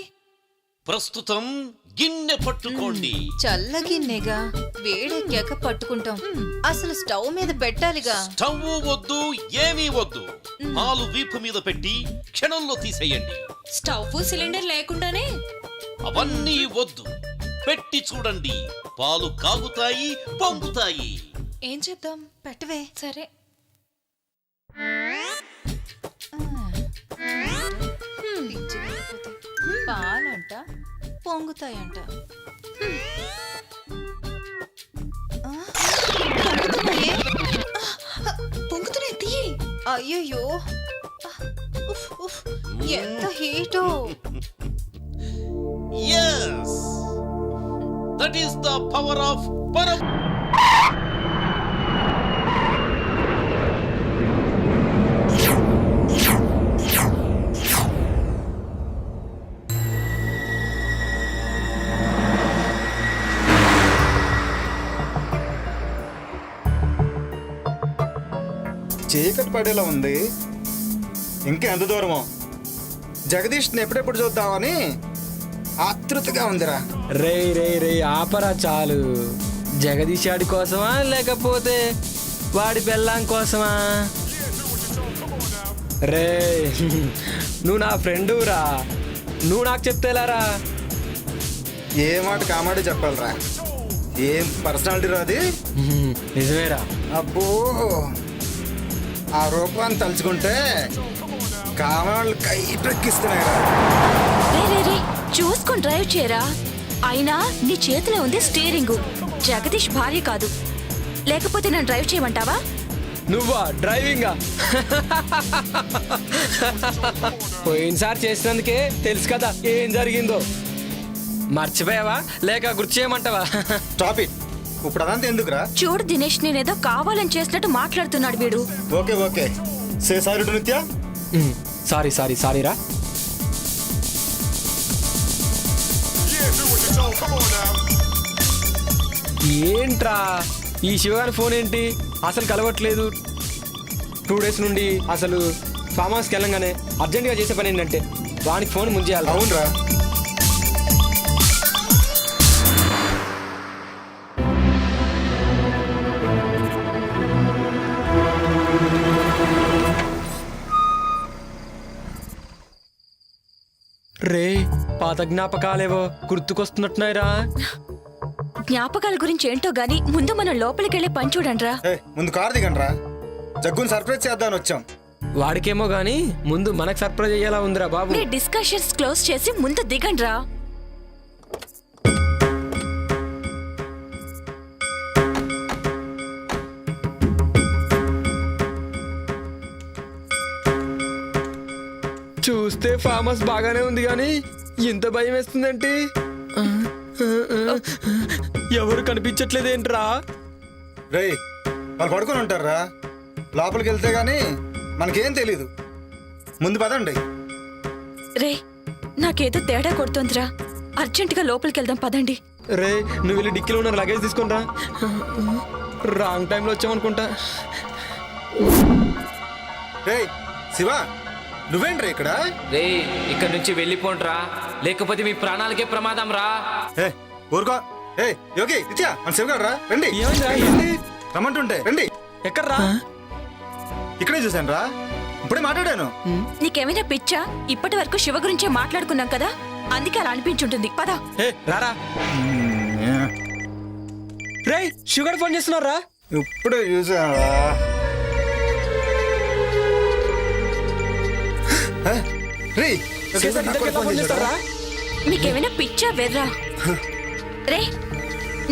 ప్రస్తుతం గిన్నె పట్టుకోండి. చల్లగిన్నెగా వేడెక్కాక పట్టుకుంటాం. అసలు స్టవ్ మీద పెట్టాలిగా. స్టవ్ వద్దు, ఏమీ వద్దు. పాలు వీపు మీద పెట్టి క్షణంలో తీసేయండి. స్టవ్ సిలిండర్ లేకుండానే అవన్నీ వద్దు, పెట్టి చూడండి. పాలు కాగుతాయి, పొంగుతాయి. ఏం చేద్దాం? పెట్టవే. సరే. పాలంట పొంగుతాయంట. పొంగుతున్నాయి, తీయి. అయ్యయ్యో, ఎంత హీటో. Yes, that is the power of Param. చీకటి పడేలా ఉంది. ఇంకా ఎంత దూరమో? జగదీష్ని ఎప్పుడెప్పుడు చూద్దామని ఆతృతగా ఉందిరా. రే రే రే ఆపరా చాలు. జగదీష్ ఆడి కోసమా లేకపోతే వాడి పెళ్ళాం కోసమా? రే నువ్వు నా ఫ్రెండు రా, నువ్వు నాకు చెప్తేలారా. ఏ మాట కామాడే చెప్పాలరా. ఏం పర్సనాలిటీ రా అది. నిజమేరా. అబ్బో, ఆ రూపాన్ని తలుచుకుంటే కామాళ్ళు కైపెక్కిస్తున్నాయిరా. చూసుకొని డ్రైవ్ చేయరా. అయినా నీ చేతిలో ఉంది స్టీరింగు, జగదీష్ భార్య కాదు. లేకపోతే నన్ను డ్రైవ్ చేయమంటావా? నువ్వా డ్రైవింగా? పోయినసారి చేసినందుకే తెలుసు కదా ఏం జరిగిందో. మర్చిపోయావా లేక గుర్తు చేయమంటావా? Stop it. ఇప్పుడు అదంతా ఎందుకురా? చూడు దినేష్, నేనేదో కావాలని చేసినట్టు మాట్లాడుతున్నాడు వీడు. Okay okay, say sorry to నిత్య. సారీ సారీ సారీ రా. ఏంట్రా ఈ శివగారి ఫోన్ ఏంటి అసలు కలవట్లేదు? 2 days నుండి అసలు ఫామ్ హౌస్కి వెళ్ళంగానే అర్జెంటుగా చేసే పని ఏంటంటే వానికి ఫోన్ ముందు చేయాలి. అవునరా. రే పాత జ్ఞాపకాలేవో గుర్తుకొస్తున్నట్టున్నాయిరా. జ్ఞాపకాల గురించి ఏంటో గాని ముందు మనం లోపలికి వెళ్ళి పని చూడండిరా. ముందు కారు దిగండ్రా, జగ్గుని సర్ప్రైజ్ చేద్దామని వచ్చాం. వాడికేమో గాని ముందు మనకు సర్ప్రైజ్ అయ్యేలా ఉందిరా బాబు. మీ డిస్కషన్స్ క్లోజ్ చేసి ముందు దిగండిరా. చూస్తే ఫామ్ హౌస్ బాగానే ఉంది కానీ ఇంత భయం వేస్తుందంటే ఎవరు కనిపించట్లేదేంట్రా? రే వాళ్ళు పడుకొని ఉంటారా, లోపలికి వెళ్తే గానీ మనకేం తెలీదు. ముందు పదండి. రే నాకేదో తేడా కొడుతోందిరా, అర్జెంటుగా లోపలికి వెళ్దాం పదండి. రే నువ్వు వెళ్ళి డిక్కీలో ఉన్న లగేజ్ తీసుకుంటా. రాంగ్ టైంలో వచ్చామనుకుంటా. రే శివ, నువ్వేంట్రా ఇక్కడ? రే ఇక్కడ నుంచి వెళ్ళిపోండ్రా, లేకపోతే మీ ప్రాణాలకే ప్రమాదం రా. ఊరుకో. యోగి నిత్య, మన శివగాడు రా, రండి. రమ్మంటుంటే రండి. ఎక్కడ్రా? ఇక్కడే చూశాను రా, ఇప్పుడే మాట్లాడాను. నీకేమైనా పిచ్చా? ఇప్పటి వరకు శివ గురించే మాట్లాడుకున్నాం కదా, అందుకే అలా అనిపించుంటుంది. పద. రారా. రే షుగర్ ఫోన్ చేస్తున్నారా? ఇప్పుడే చూసాను. మీకేమైనా పిచ్చా వెర్రా? రే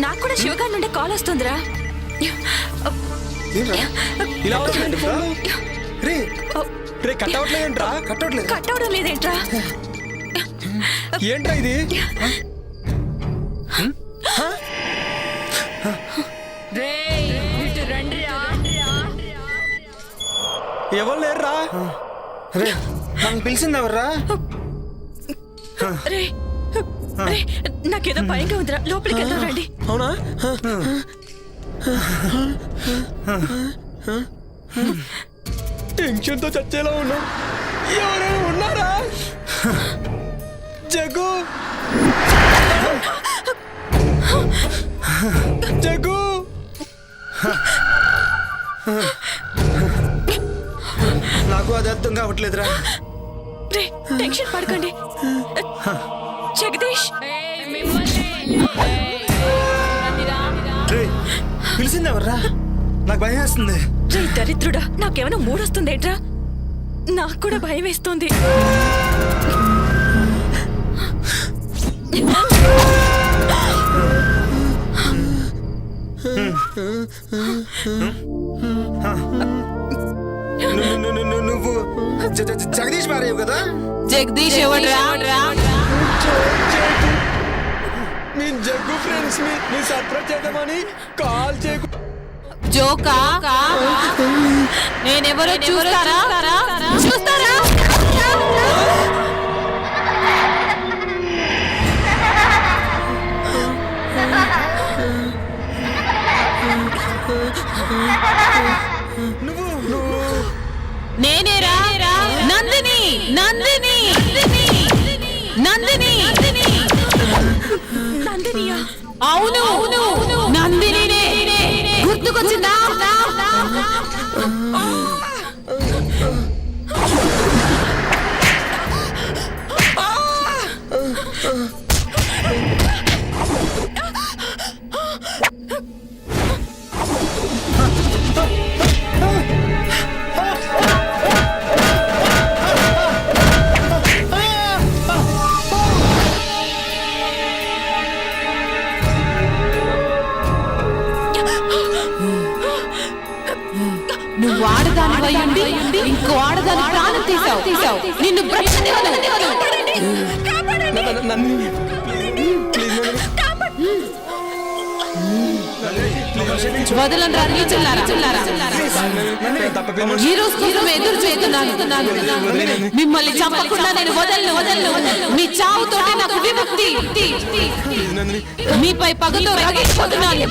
నాకు కూడా శివగారి నుండి కాల్ వస్తుందిరా. ఇలా వచ్చిందండి ఫోన్. రే కట్ అవట్లేదేంట్రా? కట్ అవడం లేదేంట్రా? ఏంట్రా ఇది? ఎవరు లేరురా? రే నన్ను పిలిచింది ఎవర్రా? రే నాకేదో భయంగా ఉందిరా, లోపలికి వెళ్దాం రండి. అవునా? టెన్షన్తో చచ్చేలా ఉన్నా. ఎవరైనా ఉన్నారా? జగ్గు జగ్గు నాకు అది అర్థం కావట్లేదురా. రే టెన్షన్ పడకండి. జగదీష్ రేయ్, పిలిచిందెవర్రా? నాకు భయం వేస్తుంది. రే దరిద్రుడా, నాకేమైనా మూడొస్తుందేంట్రా? నాకు కూడా భయం వేస్తుంది. నువ్వు జగదీష్ భార్య కదా? జగదీష్ ఎవడ్రా? నేను జగ్గు ఫ్రెండ్స్ ని సర్ప్రైజ్ చేద్దామని కాల్ చేయకు. జోకా? నేనెవరో చూస్తారా? చూస్తారా? నేనేరా నందిని. నందిని నందిని నందినియా? అవును నందినినే. గుర్తుకొచ్చిందా? నువ్వు ఆడదాని అయ్యుండి ఇంకో ఆడదాని ప్రాణం తీసావు. నిన్ను వదలంరా నీచులారా. ఈ రోజు కోసం ఎదురు చేస్తున్నాను. మిమ్మల్ని చంపకుండా నేను వదలను. మీ చావుతోటే నాకు విముక్తి. మీపై పగతో రగిలిపోతున్నాను.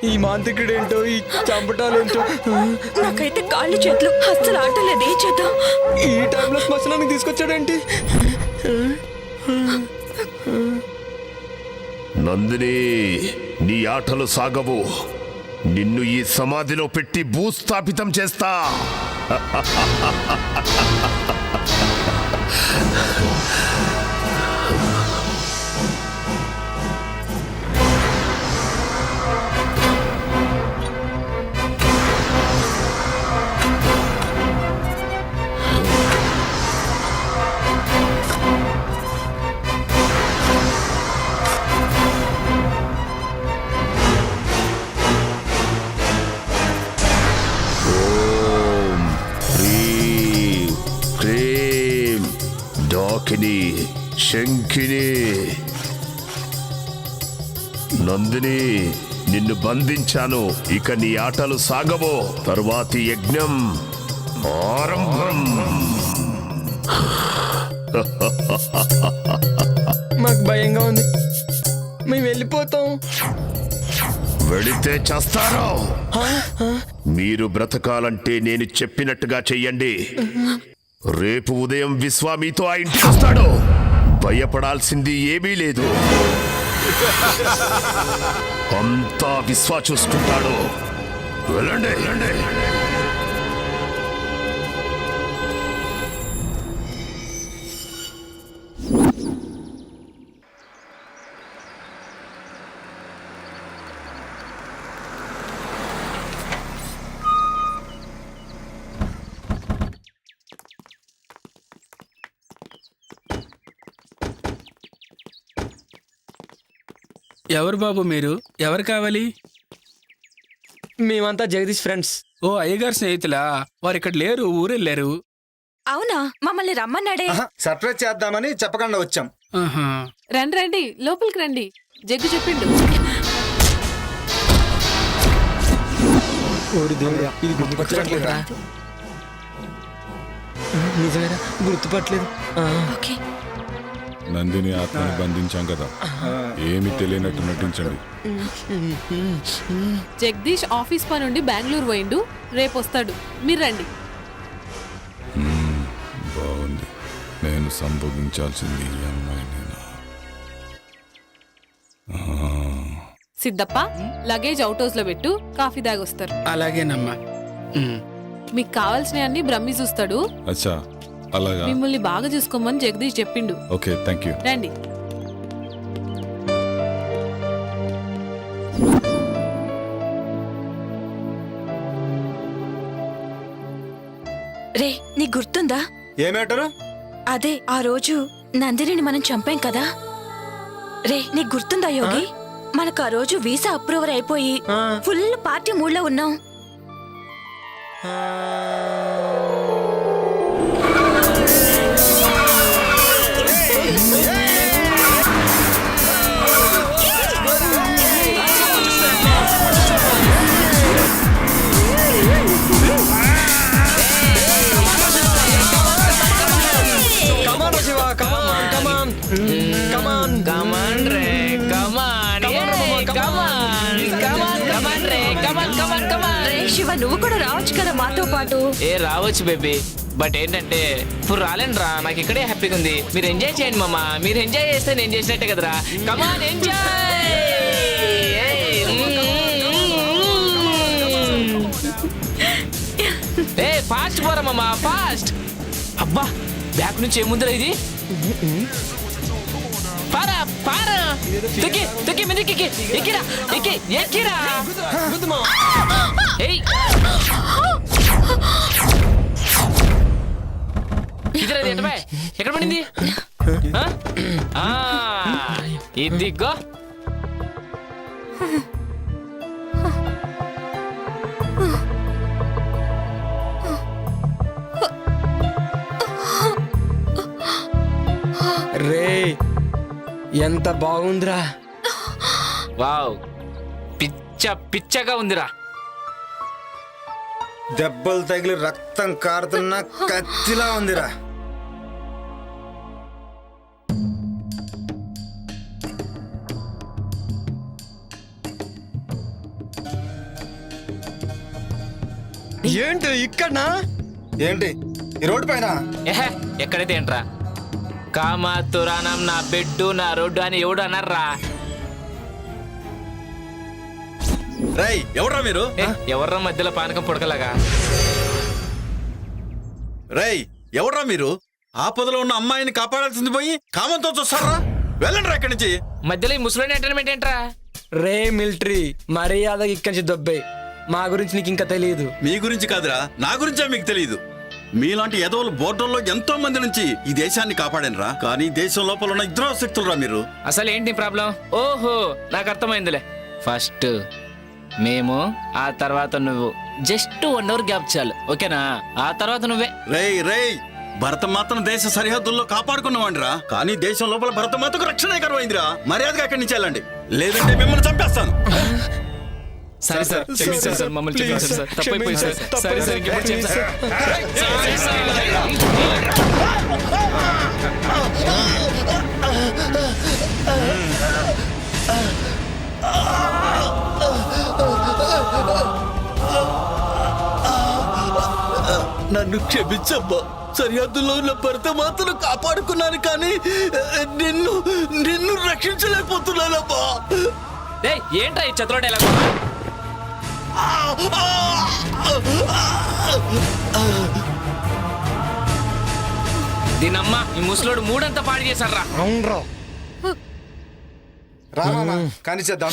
ఈ మాంత్రికుడేంటో, ఈ చంపటాలేంటో. నాకైతే కాళ్ళు చేతులు అస్సలు ఆటలేదు. ఏం చేద్దాం? ఈ టైంలో శ్మశానానికి తీసుకొచ్చాడేంటి? నందిని, నీ ఆటలు సాగవు. నిన్ను ఈ సమాధిలో పెట్టి భూస్థాపితం చేస్తా. శంఖిని, నందిని, నిన్ను బంధించాను. ఇక నీ ఆటలు సాగవో. తరువాతి యజ్ఞం ఆరంభం. మాకు భయంగా ఉంది. మేము వెళ్ళిపోతాం. వెళితే చేస్తారు. మీరు బ్రతకాలంటే నేను చెప్పినట్టుగా చెయ్యండి. రేపు ఉదయం విశ్వా మీతో ఆ ఇంటికి వస్తాడు. భయపడాల్సింది ఏమీ లేదు. అంతా విశ్వా చూసుకుంటాడు. వెళ్ళండి వెళ్ళండి. ఎవరు బాబు మీరు? ఎవరు కావాలి? మేమంతా జగదీష్ ఫ్రెండ్స్. ఓ అయ్యగారు స్నేహితులా? వారు ఇక్కడ లేరు, ఊరెళ్ళారు. అవునా? మమ్మల్ని రమ్మన్నాడే. సర్ప్రైజ్ చేద్దామని చెప్పకుండా వచ్చాం. రండి రండి, లోపలికి రండి. జగ్గు చెప్పిండు. ఇది గుర్తుపట్టలేదురా. నిజమేరా, గుర్తుపట్టలేదు. నందిని ఆత్మని బంధించాం కదా, ఏమి తెలియనట్టు నటించండి. జగదీష్ ఆఫీస్ పని నుండి బెంగళూరు పోయిండు, రేపు వస్తాడు. మీరు రండి. బాగుంది. నేను సంభోగించాల్సింది ఈ అమ్మాయినేనా? సిద్ధప్ప, లగేజ్ అవుట్ హౌస్ లో పెట్టు, కాఫీ దాగొస్తారు. అలాగేనమ్మా. మీకు కావాల్సినవన్నీ బ్రహ్మి చూస్తాడు. అచ్చా, అలాగా. మిమ్మల్ని బాగా చూసుకోమని జగదీష్ చెప్పిండు. Okay, thank you. రండి. రే, నీకు గుర్తుందా? ఏ మ్యాటరు? అదే ఆ రోజు నందినిని మనం చంపాం కదా. రే, నీకు గుర్తుందా యోగి? మనకు ఆ రోజు వీసా అప్రూవర్ అయిపోయి ఫుల్ పార్టీ మూడ్లో ఉన్నాం. శివ, నువ్వు కూడా రావచ్చు కదా మాతో పాటు. రావచ్చు బేబీ, బట్ ఏంటంటే ఇప్పుడు రాలేను రా. నాకు ఇక్కడే హ్యాపీగా ఉంది. మీరు ఎంజాయ్ చేయండి మామ. మీరు ఎంజాయ్ చేస్తే నేను చేసినట్టే కదరా. కమాన్ ఎంజాయ్. ఫాస్ట్ పోరా మామ, ఫాస్ట్. అబ్బా, బ్యాక్ నుంచి ఏముందిరా ఇది? పారా పారా, తొక్కి తొక్కి మీదకి ఎక్కిరా, ఎక్కిరా. ఎక్కడ పడింది? ఇదిగో. రే, ఎంత బాగుందిరా. వావ్, పిచ్చగా ఉందిరా. దెబ్బలు తగిలి రక్తం కారుతున్న కత్తిలా ఉందిరా. ఏంటి ఇక్కడ? ఏంటి ఈ రోడ్డు పైన? ఎక్కడైతే ఏంట్రా? కామాతురానం నా బెడ్డు నా రోడ్డు అని ఎవడు అన్నారా? రై, ఎవడ్రా మీరు? ఎవర్రా మధ్యలో పానకం పుడకలాగా? రై, ఎవడ్రా మీరు? ఆపదలో ఉన్న అమ్మాయిని కాపాడాల్సింది పోయి కామంతో చూస్తారా? వెళ్ళండి రా ఇక్కడి నుంచి. మధ్యలో ఈ ముసలి ఎంటర్టైన్మెంట్ ఏంట్రా? రే మిలిటరీ, మర్యాదగా ఇక్కడి నుంచి దొబ్బే. మా గురించి నీకు ఇంకా తెలియదు. మీ గురించి కాదురా, నా గురించే మీకు తెలియదు. మీలాంటి ఎదవలు బోర్డర్లో ఎంతో మంది నుంచి ఈ దేశాన్ని కాపాడనురా. కానీ దేశం లోపల ఉన్న ఇద్దరు శక్తులు రా మీరు. అసలు ఏంటి ప్రాబ్లం? ఓహో, నాకు అర్థమైందిలే. ఫస్ట్ మేము, ఆ తర్వాత నువ్వు. జస్ట్ 1 అవర్ గ్యాప్ చాలు, ఓకేనా? ఆ తర్వాత నువ్వే. రేయ్, భరతమాతను దేశ సరిహద్దుల్లో కాపాడుకున్నవాడిరా. కానీ దేశం లోపల భరతమాతకు రక్షణ కరువైందిరా. మర్యాదగా అక్కడి నుంచి వెళ్ళండి, లేదంటే మిమ్మల్ని చంపేస్తాను. సరే సార్, క్షమించండి సార్, మమ్మల్ని క్షమించండి సార్, తప్పైపోయింది సార్. సరే సార్, ఇంకెప్పుడు చేయండి సార్. నన్ను క్షమించమ్మా. సరిహద్దులో ఉన్న భర్త మాత్రం కాపాడుకున్నాను, కానీ నిన్ను నిన్ను రక్షించలేకపోతున్నానమ్మా. ఏంటా ఈ చతుర డైలాగ్? దీనమ్మా ఈ ముసలోడు మూడంతా పాడు చేశాడు రా. అవునరా రామా కానీ చేద్దాం.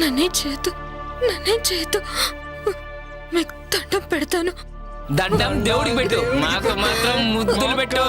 నన్నే చేతు మీకు దండం పెడతాను. దండం దేవుడికి పెట్టు, మాకు మాత్రం ముద్దులు పెట్టు.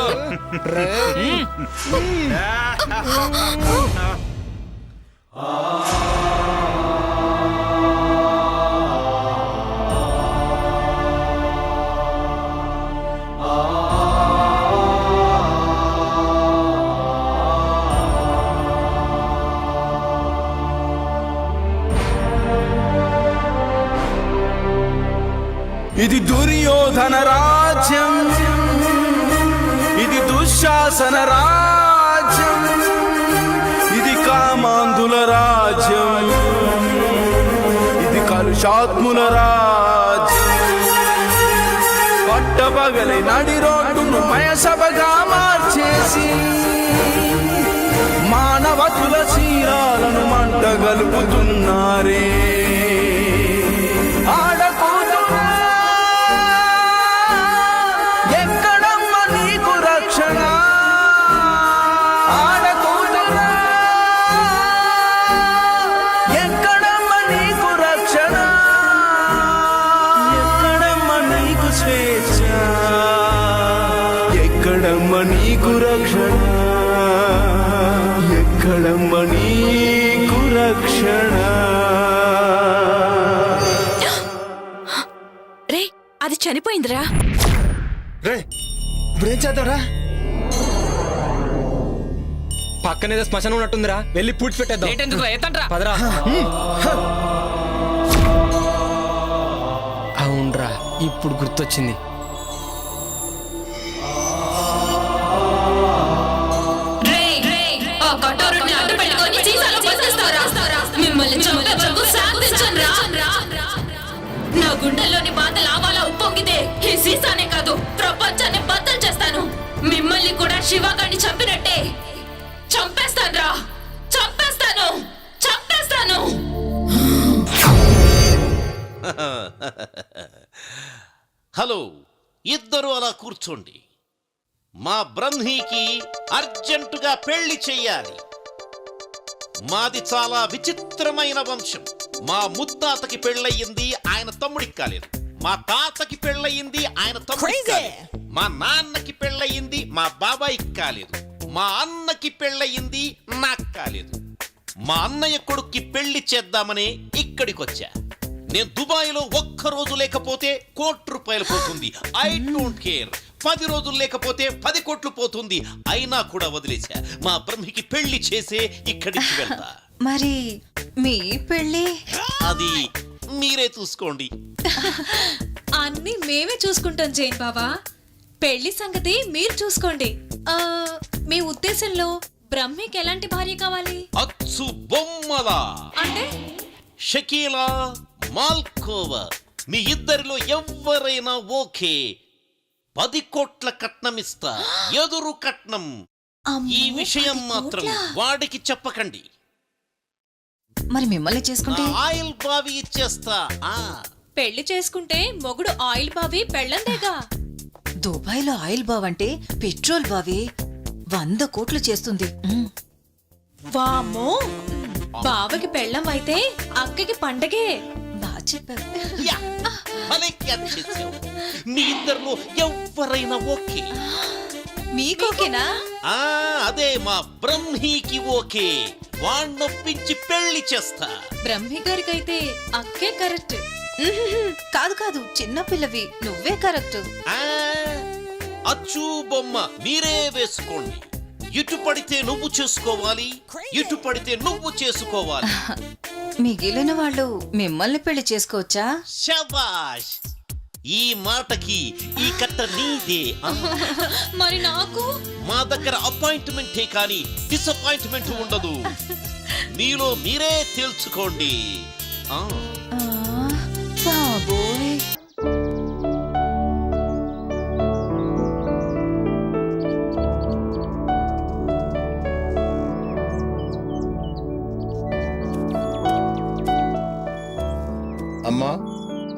ఇది దుర్యోధన రాజ్యం, ఇది దుశ్శాసన రాజ్యం, ఇది కామాంధుల రాజ్యం, ఇది కలుషాత్ముల రాజ్యం. పట్టపగలి నడి రోడ్డును మయసభగా మార్చేసి మానవతుల శీలాలను మంటగలుపుతున్నారే. ఎక్కడమ్మ నీకు రక్షణ, ఎక్కడమ్మ నీకు రక్షణ. రే అది చనిపోయిందిరా. రే ఇప్పుడేం చేద్దాంరా? పక్కనేదో శ్మశానం ఉన్నట్టుందిరా, వెళ్ళి పూడ్చి పెట్టేద్దాం. పదరా. అవునరా, ఇప్పుడు గుర్తొచ్చింది. నా గుండెల్లోని బాధ లావాలా ఉప్పొంగితే ఈ సీసానే కాదు ప్రపంచాన్ని బద్దలు చేస్తాను. మిమ్మల్ని కూడా శివగాడిని చంపినట్టే చంపేస్తాను. హలో, ఇద్దరు అలా కూర్చోండి. మా బ్రహ్మీకి అర్జెంటుగా పెళ్లి చెయ్యాలి. మాది చాలా విచిత్రమైన వంశం. మా ముత్తాతకి పెళ్ళయింది, ఆయన తమ్ముడికి కాలేదు. మా తాతకి పెళ్ళయింది, ఆయన తమ్ముడికి కాలేదు. మా నాన్నకి పెళ్ళయింది, మా బాబాయికి కాలేదు. మా అన్నకి పెళ్ళయింది, నాకు కాలేదు. మా అన్నయ్య కొడుక్కి పెళ్లి చేద్దామని ఇక్కడికొచ్చా. నేను దుబాయ్లో ఒక్కరోజు లేకపోతే ₹1,00,00,000 పోతుంది. I don't care. 10 రోజులు లేకపోతే 10 కోట్లు పోతుంది. అయినా కూడా వదిలేశా. మా బ్రహ్మికి పెళ్లి చేసే ఇక్కడికి వెళ్తా. మరి మీ పెళ్ళి అది మీరే చూసుకోండి. అన్ని మేమే చూసుకుంటాం జైన్ బాబా. పెళ్లి సంగతి మీరు చూసుకోండి. మీ ఉద్దేశంలో బ్రహ్మికి ఎలాంటి భార్య కావాలి? అచ్చు బొమ్మలా అంటే షకీలా, మాల్కోవా, మీ ఇద్దరిలో ఎవరైనా ఓకే. 10 కోట్ల కట్నం ఇస్తా, ఎదురు కట్నం. ఈ విషయం మాత్రం వాడికి చెప్పకండి. మరి మిమ్మల్ని చేసుకుంటే ఆయిల్ బావి ఇచ్చేస్తా. పెళ్లి చేసుకుంటే మొగుడు ఆయిల్ బావి పెళ్ళందేగా. దుబాయ్లో ఆయిల్ బావ్ అంటే పెట్రోల్ బావి 100 కోట్లు చేస్తుంది. వామ్మో, బావకి పెళ్ళం అయితే అక్కకి పండగే. బాగా చెప్పారు. మీ ఇద్దరిలో ఎవరైనా ఓకే. మీకోకేనా? అదే మా బ్రహ్మీకి ఓకే. వాణ్ణొప్పించి పెళ్లి చేస్తా. బ్రహ్మి గారికైతే అక్కే కరెక్ట్. కాదు కాదు, చిన్నపిల్లవి, నువ్వే కరెక్ట్. అచ్చు బొమ్మ మీరే వేసుకోండి. ఇటు పడితే నువ్వు చేసుకోవాలి, ఇటు పడితే నువ్వు చేసుకోవాలి. మిగిలిన వాళ్ళు మిమ్మల్ని పెళ్లి చేసుకోవచ్చా? శబాష్, ఈ మాటకి ఈ కట్ట నీదే. మరి నాకు మా దగ్గర అపాయింట్మెంటే కానీ డిసప్పాయింట్మెంట్ ఉండదు. మీలో మీరే తేల్చుకోండి. బాబోయ్. అమ్మా,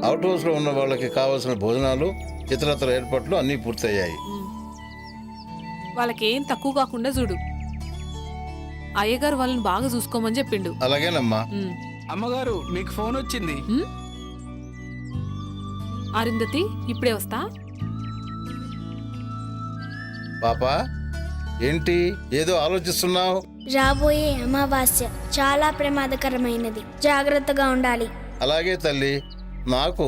అవుట్ హౌస్లో ఉన్న వాళ్ళకి కావాల్సిన భోజనాలు ఇతరత్ర ఏర్పాట్లు అన్నీ పూర్తయ్యాయి. వాళ్ళకేం తక్కువ కాకుండా చూడు. అయ్యగారు వాళ్ళని బాగా చూసుకోమని చెప్పిండు. అలాగేనమ్మా. అమ్మగారు మీకు ఫోన్ వచ్చింది. అరుంధతి ఇప్పుడే వస్తా. పాపా, ఏంటి ఏదో ఆలోచిస్తున్నావు? రాబోయే అమావాస్య చాలా ప్రమాదకరమైనది, జాగ్రత్తగా ఉండాలి. అలాగే తల్లి, నాకు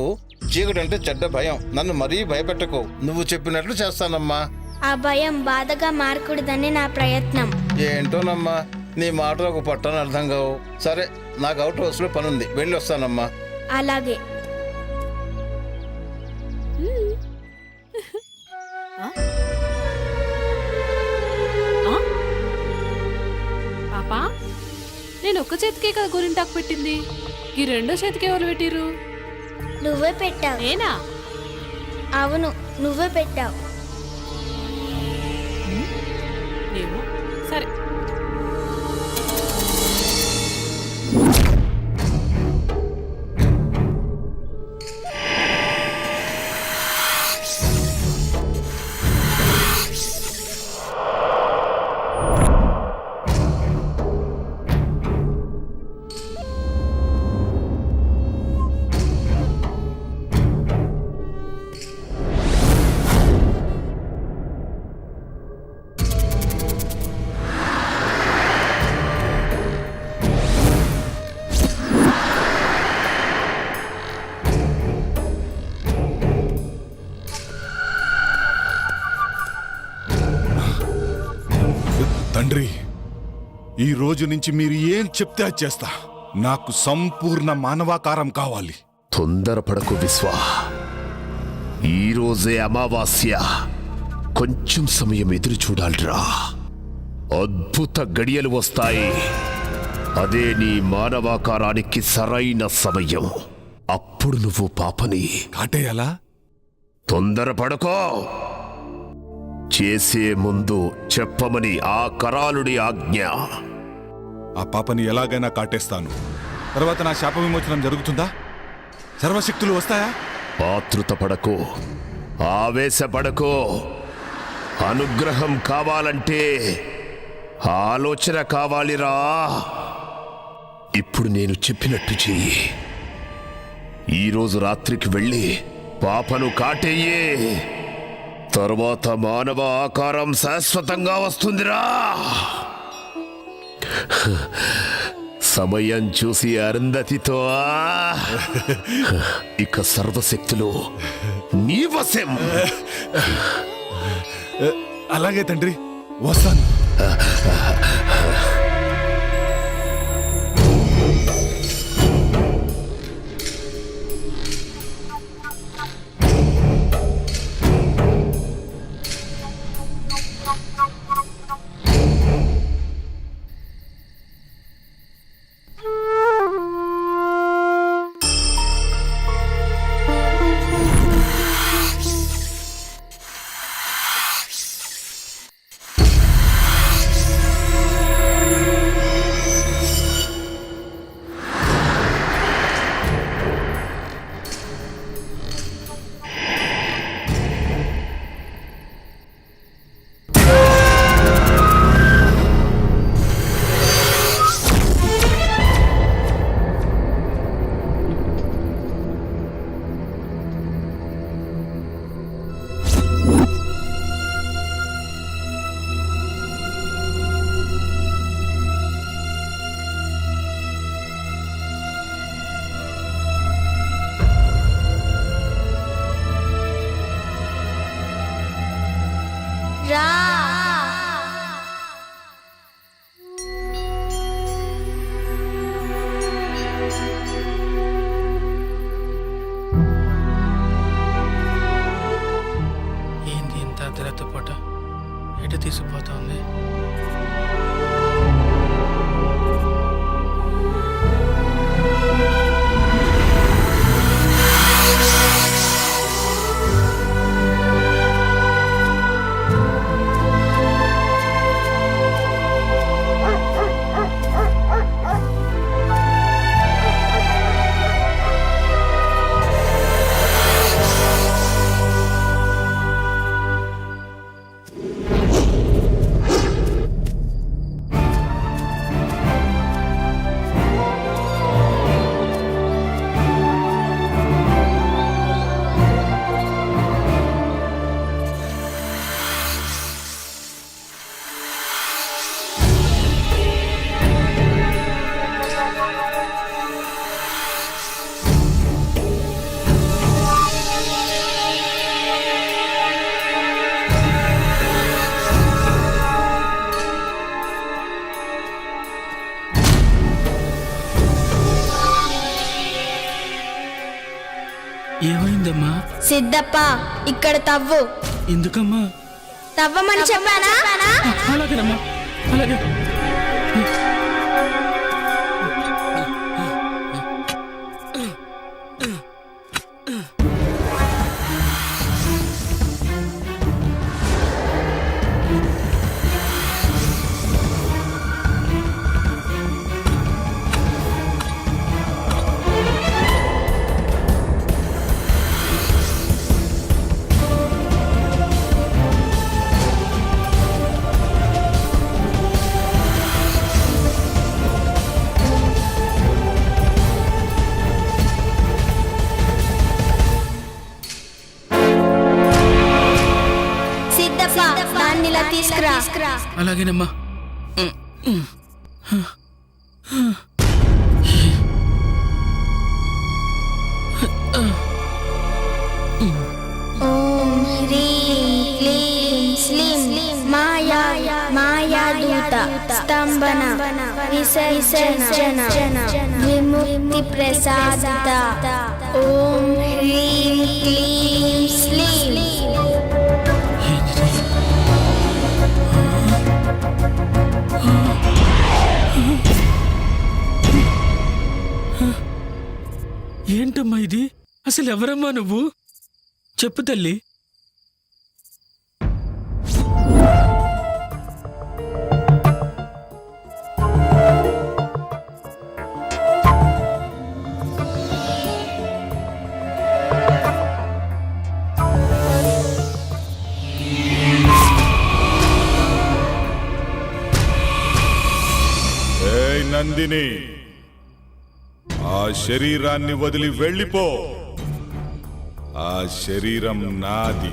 చీకటంటే చెడ్డ భయం. నన్ను మరీ భయపెట్టకు. నువ్వు చెప్పినట్లు చేస్తానమ్మా. ఆ భయం బాధగా మారకూడదని నా ప్రయత్నం. ఏంటోనమ్మా, నీ మాటలు ఒక పట్టని అర్థం కావు. సరే, నాకు అవుట్ హౌస్లో పనుంది, వెళ్ళి వస్తానమ్మా. అలాగే. పాపా, నేను ఒక్క చేతికే కదా గోరింటాకు పెట్టింది, ఈ రెండో చేతికి ఎవరు పెట్టిరు? నువ్వే పెట్టావు. నేనా? అవును, నువ్వే పెట్టావు. ఏమో, సరే. తండ్రి, ఈ రోజు నుంచి మీరు ఏం చెప్తే అది చేస్తా. నాకు సంపూర్ణ మానవాకారం కావాలి. తొందరపడకు విశ్వ, ఈరోజే అమావాస్య. కొంచెం సమయం ఎదురు చూడాలిరా. అద్భుత గడియలు వస్తాయి. అదే నీ మానవాకారానికి సరైన సమయం. అప్పుడు నువ్వు పాపని కాటేయాలా? తొందరపడకో. చేసే ముందు చెప్పమని ఆ కరాలుడి ఆజ్ఞ. ఆ పాపని ఎలాగైనా కాటేస్తాను. తర్వాత నా శాప విమోచనం జరుగుతుందా? సర్వశక్తులు వస్తాయా? ఆతృతపడకో, ఆవేశపడకో. అనుగ్రహం కావాలంటే ఆలోచన కావాలిరా. ఇప్పుడు నేను చెప్పినట్టు చెయ్యి. ఈరోజు రాత్రికి వెళ్ళి పాపను కాటేయే. తర్వాత మానవ ఆకారం శాశ్వతంగా వస్తుందిరా. సమయం చూసి అరుంధతితో ఇక సర్వశక్తులు నీ వశం. అలాగే తండ్రి, వస్తాను. ఏంది ఇంత అర్ధరాత్రి పూట ఎటు తీసుకుపోతా ఉంది? ఏంటమ్మా? సిద్ధప్ప ఇక్కడ తవ్వు. ఎందుకమ్మా? తవ్వమని చెప్పానా? అలాగేనమ్మా, అలాగే. సిద్ధప్ప దాన్ని ఇలా తీసుకురా. అలాగేనమ్మా. ఓం హ్రీం క్లీం స్లీం మాయా మాయాదూత స్తంభన విసర్జన విముక్తి ప్రసాద. ఓం హ్రీం క్లీం స్లీం. ఏంటమ్మా ఇది? అసలు ఎవరమ్మా నువ్వు? చెప్పు తల్లి. ఏయ్ నందిని, ఆ శరీరాన్ని వదిలి వెళ్ళిపో. ఆ శరీరం నాది.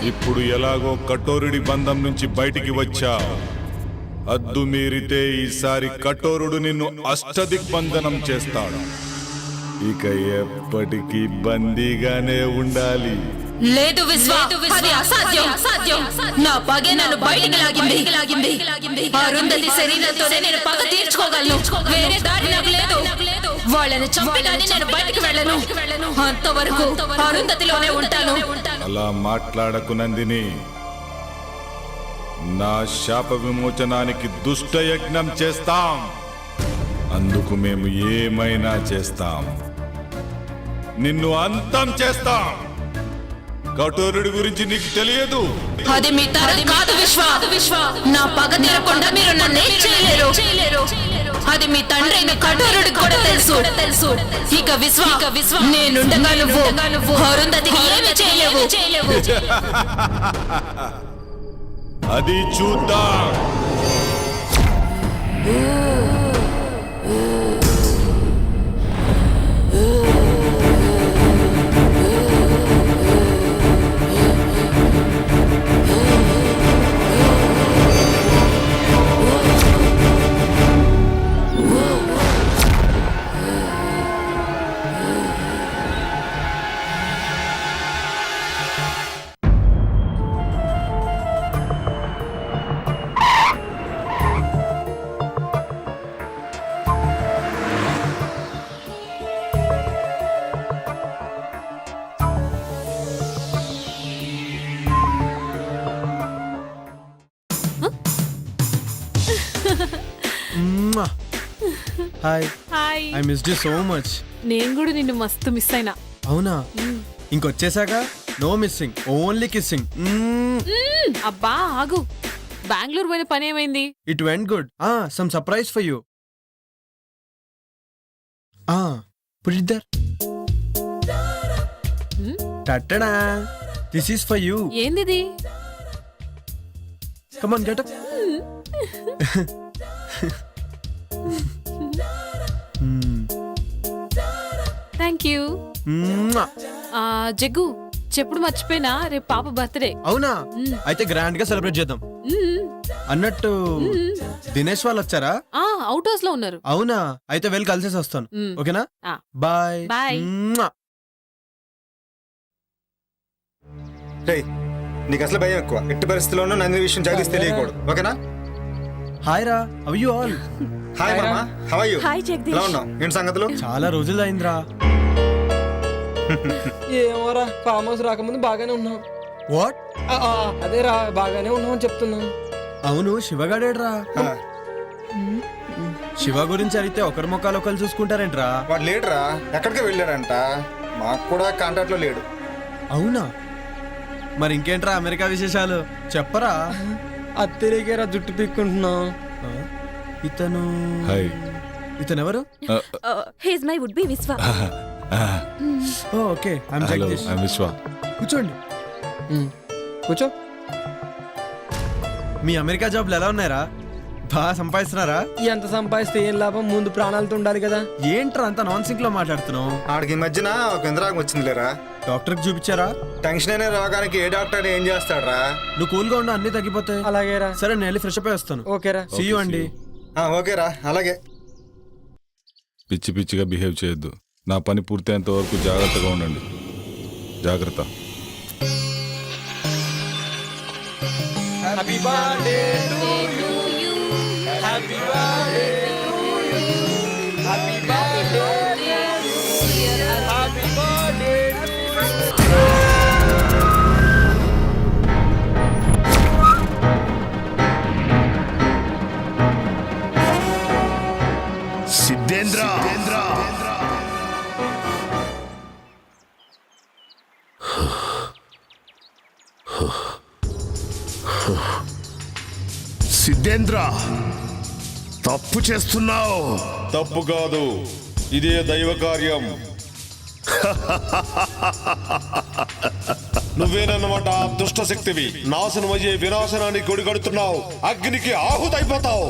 ఇప్పుడు ఎలాగో కఠోరుడి బంధం నుంచి బయటికి వచ్చా. అద్దు మీరితే ఈసారి కఠోరుడు నిన్ను అష్టదిగ్బంధనం చేస్తాడు. ఇక ఎప్పటికీ బందీగానే ఉండాలి. లేదు విశ్వ, అది అసాధ్యం. నా పగే నన్ను బయటికి లాగింది. అరుంధతి శరీరంతోనే నేను పగ తీర్చుకోగలను. వేరే దారి నాకు లేదు. వాళ్ళని చంపి కానీ నేను బయటికి వెళ్ళను. అంతవరకు అరుంధతిలోనే ఉంటాను. అలా మాట్లాడకు నందిని. నా శాప విమోచనానికి దుష్ట యజ్ఞం చేస్తాం. అందుకు మేము ఏమైనా చేస్తాం. నిన్ను అంతం చేస్తాం. కఠోరుడి గురించి నీకు తెలియదు. అది మీ తరం కాదు విశ్వ. నా పగ తీరకుండా మీరు నన్ను ఏం చేయలేరు. అది మీ తండ్రి కఠోరుడికి కూడా తెలుసు. ఇక విశ్వ నేనుండగా నువ్వు అరుంధతికి ఏమీ చేయలేవు. అది చూద్దాం. Hi. Hi. I missed you so much. నేను కూడా నిన్ను మస్తు మిస్ అయినా. అవునా? ఇంకొచ్చేసాక నో మిస్సింగ్, ఓన్లీ కిస్సింగ్. అబ్బా ఆగు. బెంగళూరు పోయిన పని ఏమైంది? It went good. Some surprise for you. Put it there. Tada, this is for you. ఏందిది? Come on, get up. Thank you. Jaggu, చెప్పుడు మర్చిపోయినా, రేపు పాప బర్త్డే. అవునా? అయితే గ్రాండ్ గా సెలబ్రేట్ చేద్దాం. అన్నట్టు దినేష్ వాళ్ళు వచ్చారా? అవుట్ హౌస్ లో ఉన్నారు. అవునా? అయితే వెళ్ళి కలిసేసి వస్తాను. ఓకేనా? బాయ్. బాయ్. నీకు అసలు భయం ఎక్కువ. ఎట్టి పరిస్థితుల్లోనూ నందిని విషయం జగదీష్ తెలియకూడదు. ఓకేనా? హాయ్ రా, హౌ యు ఆల్? హాయ్ మామా, how are you? Hi Jagadish. ఎలా ఉన్నావు? ఏంటి సంగతులు? చాలా రోజులు అయిందిరా. ఏమోరా ఫామ్ హౌస్ రాకముందు బాగానే ఉన్నాం. వాట్? అదేరా బాగానే ఉన్నాం అని చెప్తున్నాం. అవును, శివగాడేడ్రా? శివ గురించి అడిగితే ఒకరి ముఖాలు ఒకరు చూసుకుంటారేంట్రా? వాడు లేడురా, ఎక్కడికి వెళ్ళాడంట. మాకు కూడా కాంటాక్ట్ లో లేడు. అవునా? మరి ఇంకేంట్రా అమెరికా విశేషాలు చెప్పరా? అత్తరికేరా జుట్టు పీక్కుంటున్నాం. ఇతను హాయ్. ఇతను ఎవరు? హీస్ మై వుడ్ బి విశ్వ. Okay, I'm hello, Jagadish. I'm విశ్వ. కూర్చోండి. కూర్చో. మీ అమెరికా జాబ్లు ఎలా ఉన్నాయరా? బాగా సంపాదిస్తున్నారా? ఎంత సంపాదిస్తే ఏం లాభం, ముందు ప్రాణాలతో ఉండాలి కదా. ఏంట్రా అంత నాన్ సింక్ లో మాట్లాడుతున్నావు? ఆడికి ఈ మధ్యన ఒక ఇంద్రాగం వచ్చింది లేరా. డాక్టర్కి చూపించారా? టెన్షన్ అనే రోగానికి ఏ డాక్టర్ ఏం చేస్తాడరా? నువ్వు కూల్గా ఉండు, అన్ని తగ్గిపోతాయి. అలాగేరా. సరే, నేను వెళ్ళి ఫ్రెష్ అప్ అయి వస్తాను. ఓకేరా. సీ యూ అండి. ఓకేరా, అలాగే. పిచ్చి పిచ్చిగా బిహేవ్ చేయొద్దు. నా పని పూర్తయ్యేంత వరకు జాగ్రత్తగా ఉండండి. జాగ్రత్త. Happy birthday to you. Happy birthday to you. Happy birthday to you. Happy birthday to you. Siddhendra, Siddhendra, తప్పు చేస్తున్నావు. తప్పు కాదు, ఇదే దైవ కార్యం. నువ్వేనన్నమాట ఆ దుష్ట శక్తివి. నాశనమయ్యే వినాశనానికి కొడిగడుతున్నావు. అగ్నికి ఆహుతైపోతావు.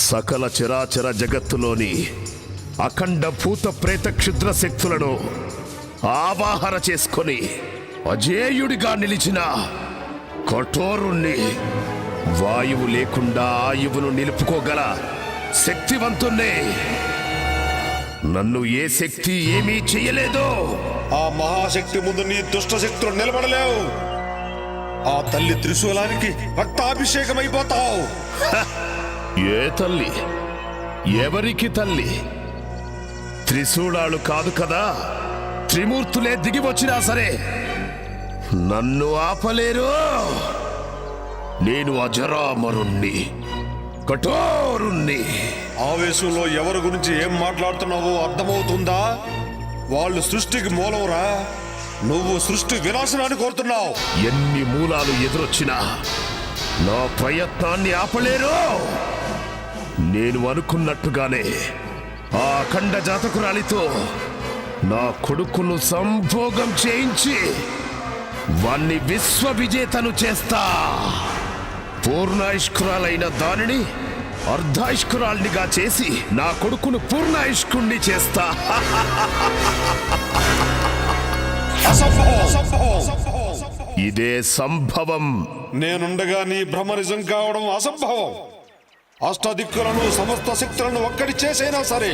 సకల చరాచర జగత్తులోని అఖండ భూత ప్రేత క్షుద్ర శక్తులను ఆవాహన చేసుకొని అజేయుడిగా నిలిచిన కఠోరుణ్ణి, వాయువు లేకుండా ఆయువును నిలుపుకోగల శక్తివంతుణ్ణి. నన్ను ఏ శక్తి ఏమీ చెయ్యలేదు. ఆ మహాశక్తి ముందు నీ దుష్ట శక్తులు నిలబడలేవు. ఆ తల్లి త్రిశూలానికి రక్తాభిషేకమైపోతావు. ఏ తల్లి? ఎవరికి తల్లి? త్రిశూలాలు కాదు కదా, త్రిమూర్తులే దిగి వచ్చినా సరే నన్ను ఆపలేరు. నేను అజరామరుణ్ణి, కఠోరుణ్ణి. ఆవేశంలో ఎవరి గురించి ఏం మాట్లాడుతున్నావో అర్థమవుతుందా? వాళ్ళు సృష్టికి మూలవురా. నువ్వు సృష్టి వినాశనాన్ని కోరుతున్నావు. ఎన్ని మూలాలు ఎదురొచ్చినా నా ప్రయత్నాన్ని ఆపలేరు. నేను అనుకున్నట్టుగానే ఆ అఖండ జాతకురాలితో నా కొడుకును సంభోగం చేయించి వాణ్ణి విశ్వ విజేతను చేస్తా. పూర్ణాయుష్కురాలైన దానిని అర్ధాయుష్కురాల్నిగా చేసి నా కొడుకును పూర్ణాయుష్కుణ్ణి చేస్తా. ఇదే సంభవం. నేనుండగా నీ భ్రమ నిజం కావడం అసంభవం. అష్టదిక్కులను సమస్త శక్తులను ఒక్కటి చేసైనా సరే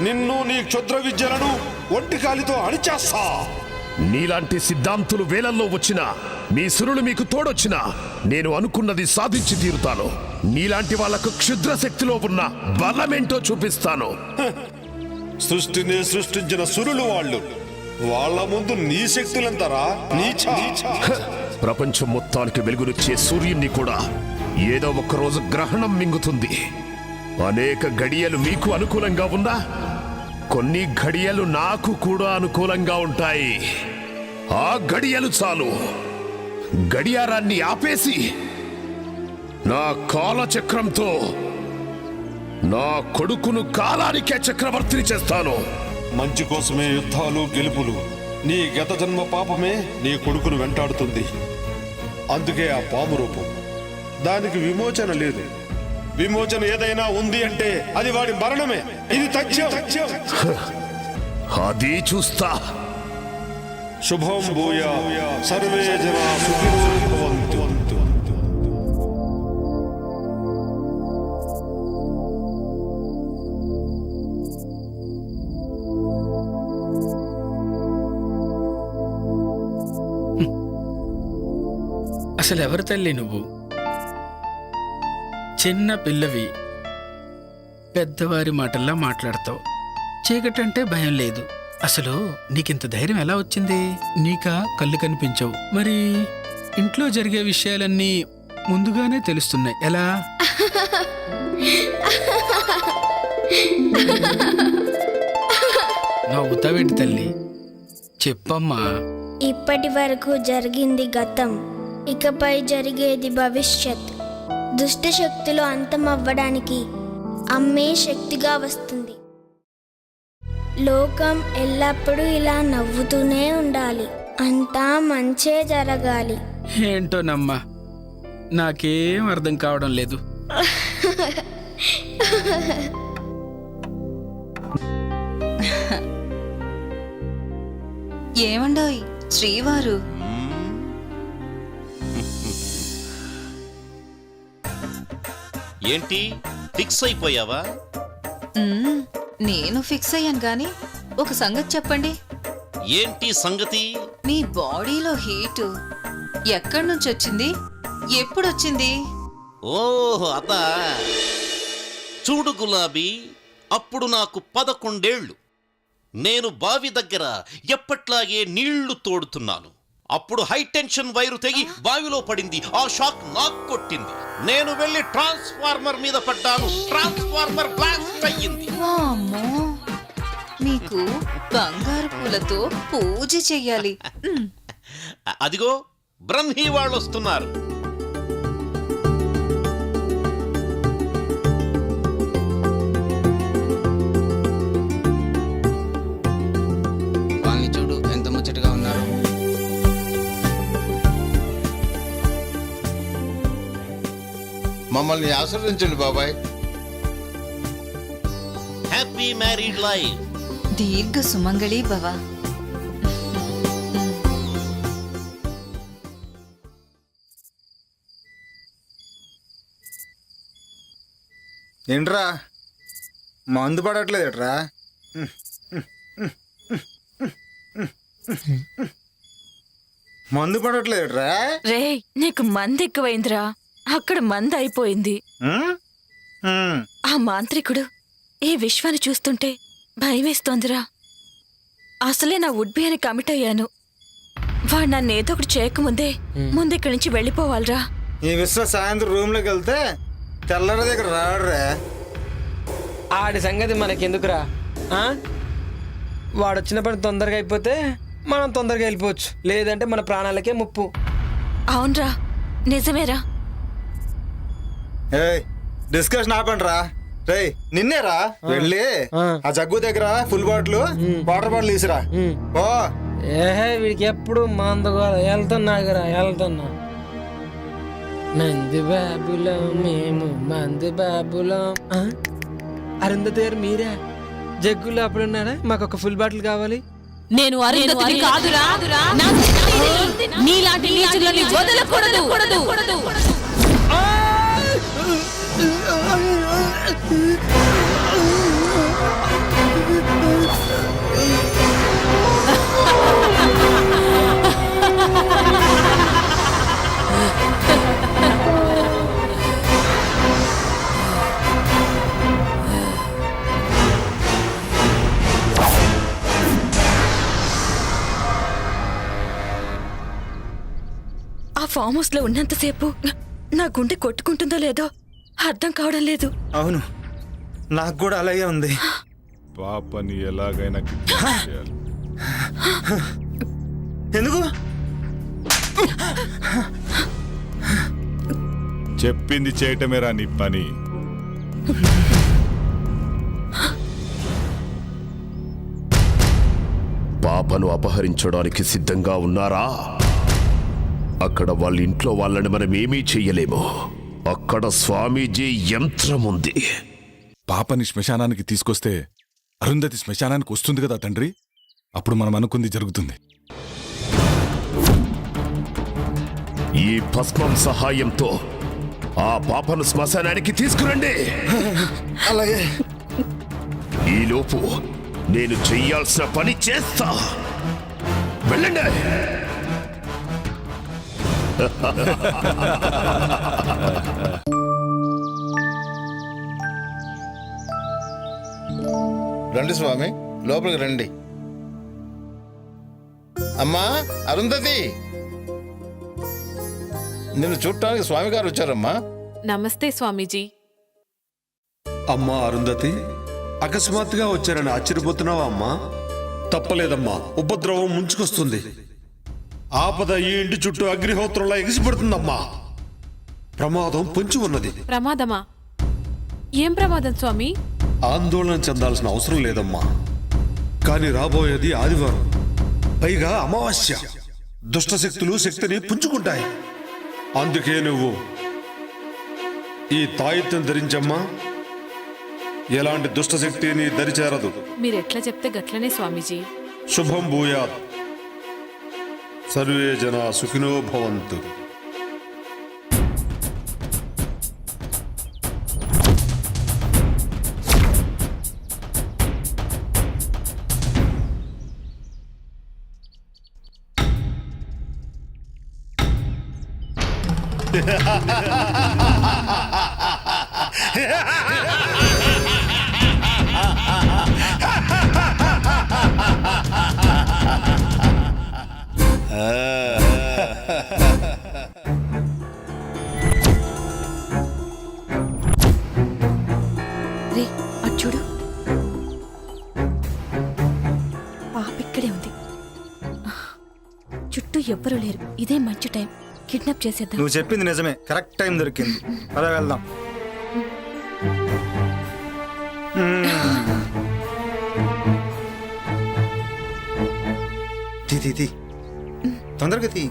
నిన్ను నీ క్షుద్ర విద్యలను ఒంటి కాలితో అణిచేస్తా. నీలాంటి సిద్ధాంతులు వేలల్లో వచ్చినా, మీ సురులు మీకు తోడొచ్చినా నేను అనుకున్నది సాధించి తీరుతాను. నీలాంటి వాళ్లకు క్షుద్ర శక్తిలో ఉన్న బలమేంటో చూపిస్తాను. సృష్టిని సృష్టించిన సురులు వాళ్ళు. వాళ్ళ ముందు నీ శక్తులంతరా? ప్రపంచం మొత్తానికి వెలుగునిచ్చే సూర్యున్ని కూడా ఏదో ఒక రోజు గ్రహణం మింగుతుంది. అనేక గడియలు మీకు అనుకూలంగా ఉన్నా కొన్ని గడియలు నాకు కూడా అనుకూలంగా ఉంటాయి. ఆ గడియలు చాలు. గడియారాన్ని ఆపేసి నా కాలచక్రంతో నా కొడుకును కాలానికే చక్రవర్తిని చేస్తాను. మంచి కోసమే యుద్ధాలు, గెలుపులు. నీ గత జన్మ పాపమే నీ కొడుకును వెంటాడుతుంది. అందుకే ఆ పాము రూపం. దానికి విమోచన లేదు. విమోచన ఏదైనా ఉంది అంటే అది వాడి మరణమే. ఇది తథ్యం. అది చూస్తా. శుభం భూయా సర్వే జనా సుఖినో భవంతు. అసలు ఎవరు తల్లి నువ్వు? చిన్న పిల్లవి పెద్దవారి మాటల్లా మాట్లాడతావు. చీకటంటే భయం లేదు. అసలు నీకింత ధైర్యం ఎలా వచ్చింది? నీకా కళ్ళు కనిపించవు, మరి ఇంట్లో జరిగే విషయాలన్నీ ముందుగానే తెలుస్తున్నాయి. ఎలా? నవ్వుతావేంటి తల్లి? చెప్పమ్మా. ఇప్పటి వరకు జరిగింది గతం, ఇకపై జరిగేది భవిష్యత్. దుష్ట శక్తులు అంతమవ్వడానికి అమ్మే శక్తిగా వస్తుంది. లోకం ఎల్లప్పుడూ ఇలా నవ్వుతూనే ఉండాలి. అంతా మంచే జరగాలి. ఏంటోనమ్మా, నాకేం అర్థం కావడం లేదు. ఏమండోయ్ శ్రీవారు? ఏంటి ఫిక్స్ అయిపోయావా? నేను ఫిక్స్ అయ్యాను గాని ఒక సంగతి చెప్పండి. ఏంటి సంగతి? మీ బాడీలో హీటు ఎక్కడి నుంచి వచ్చింది? ఎప్పుడొచ్చింది? ఓహో అదా. చూడు గులాబీ, అప్పుడు నాకు 11 ఏళ్ళు. నేను బావి దగ్గర ఎప్పట్లాగే నీళ్లు తోడుతున్నాను. అప్పుడు హై టెన్షన్ వైరు తెగి బావిలో పడింది. ఆ షాక్ నాకు కొట్టింది. నేను వెళ్ళి ట్రాన్స్ఫార్మర్ మీద పడ్డాను. ట్రాన్స్ఫార్మర్ బ్లాస్ట్ అయ్యింది. వామ్మో, మీకు బంగారు పూలతో పూజ చెయ్యాలి. అదిగో బ్రహ్మీ వాళ్ళు వస్తున్నారు. వాళ్ళని చూడు ఎంత ముచ్చటగా ఉన్నారు. మమ్మల్ని ఆశీర్వదించండి బాబాయ్. Happy married life. దీర్ఘ సుమంగళి భవ. ఏంట్రా మందు పడట్లేదేట్రా? మందు పడట్లేదేట్రా? రే, నీకు మంది ఎక్కువైందిరా. అక్కడ మంది అయిపోయింది. ఆ మాంత్రికుడు ఈ విశ్వాన్ని చూస్తుంటే భయమేస్తోందిరా. అసలే నా వుడ్బి అని కమిట్ అయ్యాను. వాడు నన్ను ఏదో ఒకటి చేయకముందే ముందు ఇక్కడి నుంచి వెళ్ళిపోవాలిరా. ఈ విశ్వ సాయంత్రం రూమ్లోకి వెళ్తే తెల్లర దగ్గర రాడురా. ఆడి సంగతి మనకెందుకురా? వాడు వచ్చిన పని తొందరగా అయిపోతే మనం తొందరగా వెళ్ళిపోవచ్చు, లేదంటే మన ప్రాణాలకే ముప్పు. అవునరా, నిజమేరా. ఏయ్, డిస్కషన్ ఆపండిరా. రేయ్, నిన్నేరా వెళ్ళి ఆ జగ్గు దగ్గర ఫుల్ బాటిల్ వాటర్ బాటిల్ తీసిరా. ఓ ఏహే, వీడికి ఎప్పుడు మందుగా వెళ్తున్నాగరా, వెళ్తున్నా. మంది బాబులో మేము, మంది బాబులో. అరుంధతి గారు మీరే? జగ్గులో అప్పుడున్నారా? మాకు ఒక ఫుల్ బాటిల్ కావాలి. నేను అరుంధతిని కాదురా. నీలాంటి నీచులని వదలకూడదు. ఆ ఫామ్ హౌస్ లో ఉన్నంతసేపు నా గుండె కొట్టుకుంటుందో లేదో అర్థం కావడం లేదు. అవును, నాకు కూడా అలాగే ఉంది. పాపని ఎలాగైనా కిడ్నాప్ చేయాలి. ఎందుకు? చెప్పింది చేయటమేరా నీ పని. పాపను అపహరించడానికి సిద్ధంగా ఉన్నారా? అక్కడ వాళ్ళ ఇంట్లో వాళ్ళని మనం ఏమీ చెయ్యలేము. అక్కడ స్వామీజీ యంత్రం ఉంది. పాపని శ్మశానానికి తీసుకొస్తే అరుంధతి శ్మశానానికి వస్తుంది కదా తండ్రి. అప్పుడు మనం అనుకుంది జరుగుతుంది. ఈ భస్మం సహాయంతో ఆ పాపను శ్మశానానికి తీసుకురండి. అలాగే. ఈలోపు నేను చెయ్యాల్సిన పని చేస్తా. వెళ్ళండి. రండి స్వామి, లోపలికి రండి. అమ్మా అరుంధతి, నిన్ను చూడటానికి స్వామి గారు వచ్చారమ్మా. నమస్తే స్వామీజీ. అమ్మా అరుంధతి, అకస్మాత్తుగా వచ్చారని ఆశ్చర్యపోతున్నావా అమ్మా? తప్పలేదమ్మా, ఉపద్రవం ముంచుకొస్తుంది. ఆపద ఈ ఇంటి చుట్టూ అగ్నిహోత్రంలా ఎగిసిపడుతుందమ్మా. ప్రమాదం పొంచి ఉన్నది. ప్రమాదమా? ఏం ప్రమాదం స్వామి? ఆందోళన చెందాల్సిన అవసరం లేదమ్మా. కానీ రాబోయేది ఆదివారం, పైగా అమావాస్య. దుష్టశక్తులు శక్తిని పుంజుకుంటాయి. అందుకే నువ్వు ఈ తాయిత్యం ధరించమ్మా. ఎలాంటి దుష్టశక్తి నీ దరిచేరదు. మీరెట్లా చెప్తే గట్లనే స్వామీజీ. శుభం భూయాత్. సర్వే జనా సుఖినో భవంతు. రే అటు చూడు, పాప ఇక్కడే ఉంది. చుట్టూ ఎవ్వరూ లేరు. ఇదే మంచి టైం, కిడ్నాప్ చేసేద్దాం. నువ్వు చెప్పింది నిజమే, కరెక్ట్ టైం దొరికింది. అలా వెళ్దాం. తీ తొందరగా తీ,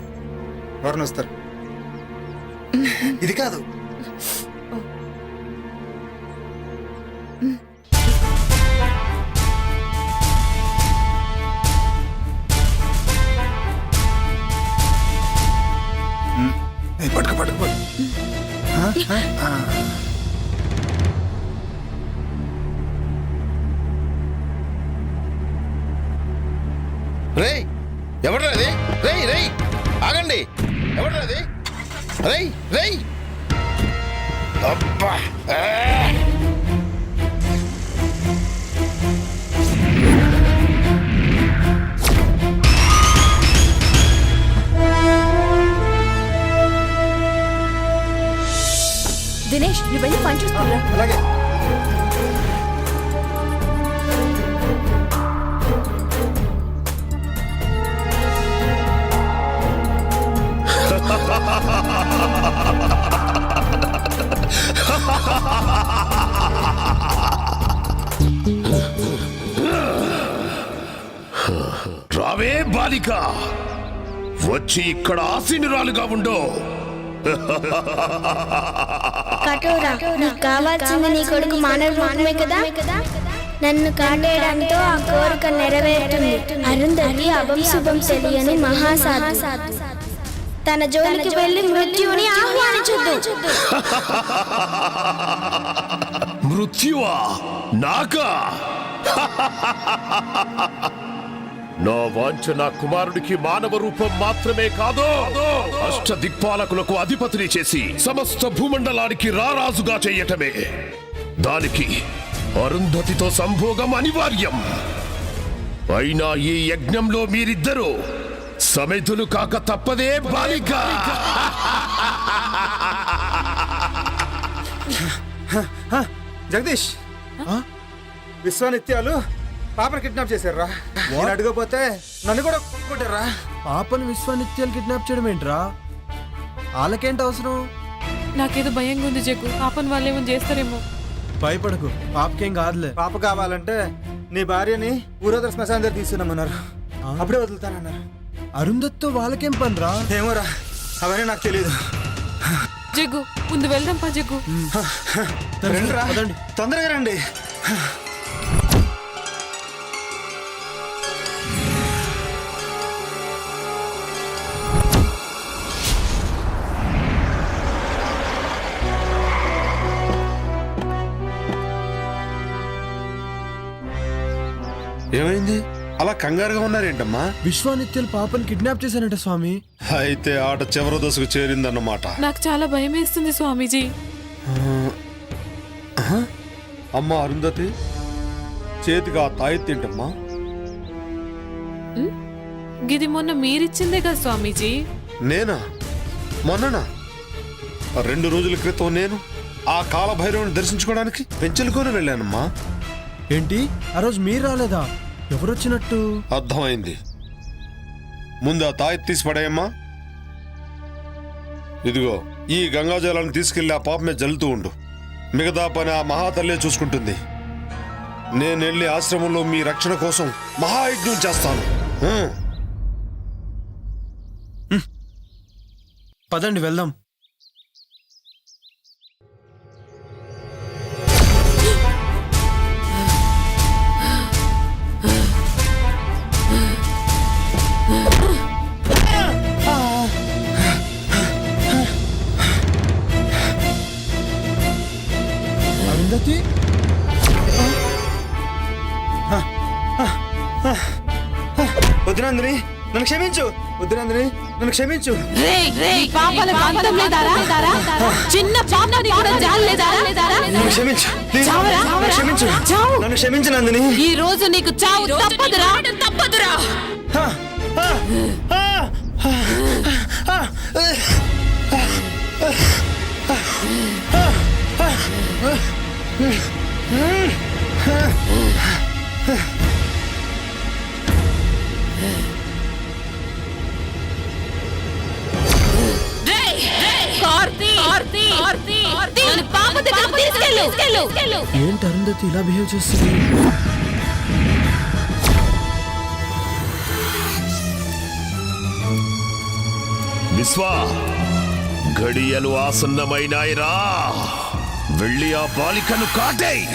ఎవరిని వస్తారు. ఇది కాదు. పట్టుకు పట్టుకు రేయ్, ఎవడ్రా అది? రేయ్ రేయ్, ఆగండి. ఎవడ్రా అది? రేయ్ రేయ్, అబ్బా. దినేష్, నువ్వు వెళ్ళి పని చూస్తున్నా. అలాగే. రావే బాలిక, వచ్చి ఇక్కడ ఆసీనురాలుగా ఉండో. కఠోరా, నీకు కావాల్సింది నీ కొడుకు మానవ రూపమే కదా. నన్ను కాటేయడంతో ఆ కోరిక నెరవేరుతుంది. అరుంధతి అభం శుభం తెలియని మహాసాధు. తన జోలికి వెళ్ళి మృత్యువుని ఆహ్వానించొద్దు. మృత్యువా? నాకా? నా వాంఛ నా కుమారుడికి మానవ రూపం మాత్రమే కాదు, అష్ట దిక్పాలకులకు అధిపతిని చేసి సమస్త భూమండలానికి రారాజుగా చెయ్యటమే. దానికి అరుంధతితో సంభోగం అనివార్యం. అయినా ఈ యజ్ఞంలో మీరిద్దరూ సమితులు కాక తప్పదే బాలిక. జగదీష్, విశ్వానిత్యాలు పాపను కిడ్నాప్ చేశారా? నేను అడగపోతే నన్ను కూడా కొట్టారా? పాపని విశ్వానిత్యాలు కిడ్నాప్ చేయడం ఏంట్రా? వాళ్ళకేంటి అవసరం? నాకేదో భయంగా ఉంది జగ్గు. పాపని వాళ్ళేమో చేస్తారేమో. భయపడకు, పాపకేం కాదులే. పాప కావాలంటే నీ భార్యని ఊరోదర శ్మశానం దగ్గర తీసుకున్నామన్నారు. అప్పుడే వదులుతానన్నారు. అరుంధత్తో వాళ్ళకేం పనిరా? ఏమోరా, అవన్నీ నాకు తెలియదు. జగ్గు, ముందు వెళ్దాం పా జగ్గు. తొందరగా రండి. ఏమైంది? అలా కంగారుగా ఉన్నారేంటమ్మా? విశ్వానిత్యాలు పాపని కిడ్నాప్ చేశానట స్వామి. అయితే ఆట చివరి దశకు చేరిందన్నమాట. నాకు చాలా భయం వేస్తుంది స్వామీజీ. అమ్మా అరుంధతి, చేతికి ఆ తాయెత్తేంటమ్మా? గిది మొన్న మీరిచ్చిందే కదా స్వామీజీ. నేనా? మొన్ననా? 2 రోజుల క్రితం నేను ఆ కాలభైరవుని దర్శించుకోవడానికి పెంచులుకొని వెళ్ళానమ్మా. ఏంటి ఆ రోజు మీరు రాలేదా? ఎవరొచ్చినట్టు? అర్థమైంది. ముందు ఆ తాయెత్తు తీసి పడేయమ్మా. ఇదిగో ఈ గంగాజలాన్ని తీసుకెళ్లి ఆ పాప మీద జల్లుతూ ఉండు. మిగతా పని ఆ మహాతల్లే చూసుకుంటుంది. నేను వెళ్ళి ఆశ్రమంలో మీ రక్షణ కోసం మహాయజ్ఞం చేస్తాను. పదండి వెళ్దాం. అరుంధతి, వద్దునందిని నన్ను క్షమించు. వద్దునందిని నన్ను క్షమించు. చిన్న పాపని కూడా జాలేదా? నన్ను క్షమించు. క్షమించు. నన్ను క్షమించు నందిని. ఈ రోజు నీకు చావు తప్పదురా. ఏంటి అరుంధతి ఇలా బిహేవ్ చేస్తుంది? విశ్వా, గడియలు ఆసన్నమైనాయిరా. వెళ్ళి ఆ బాలికను కాటేయ్.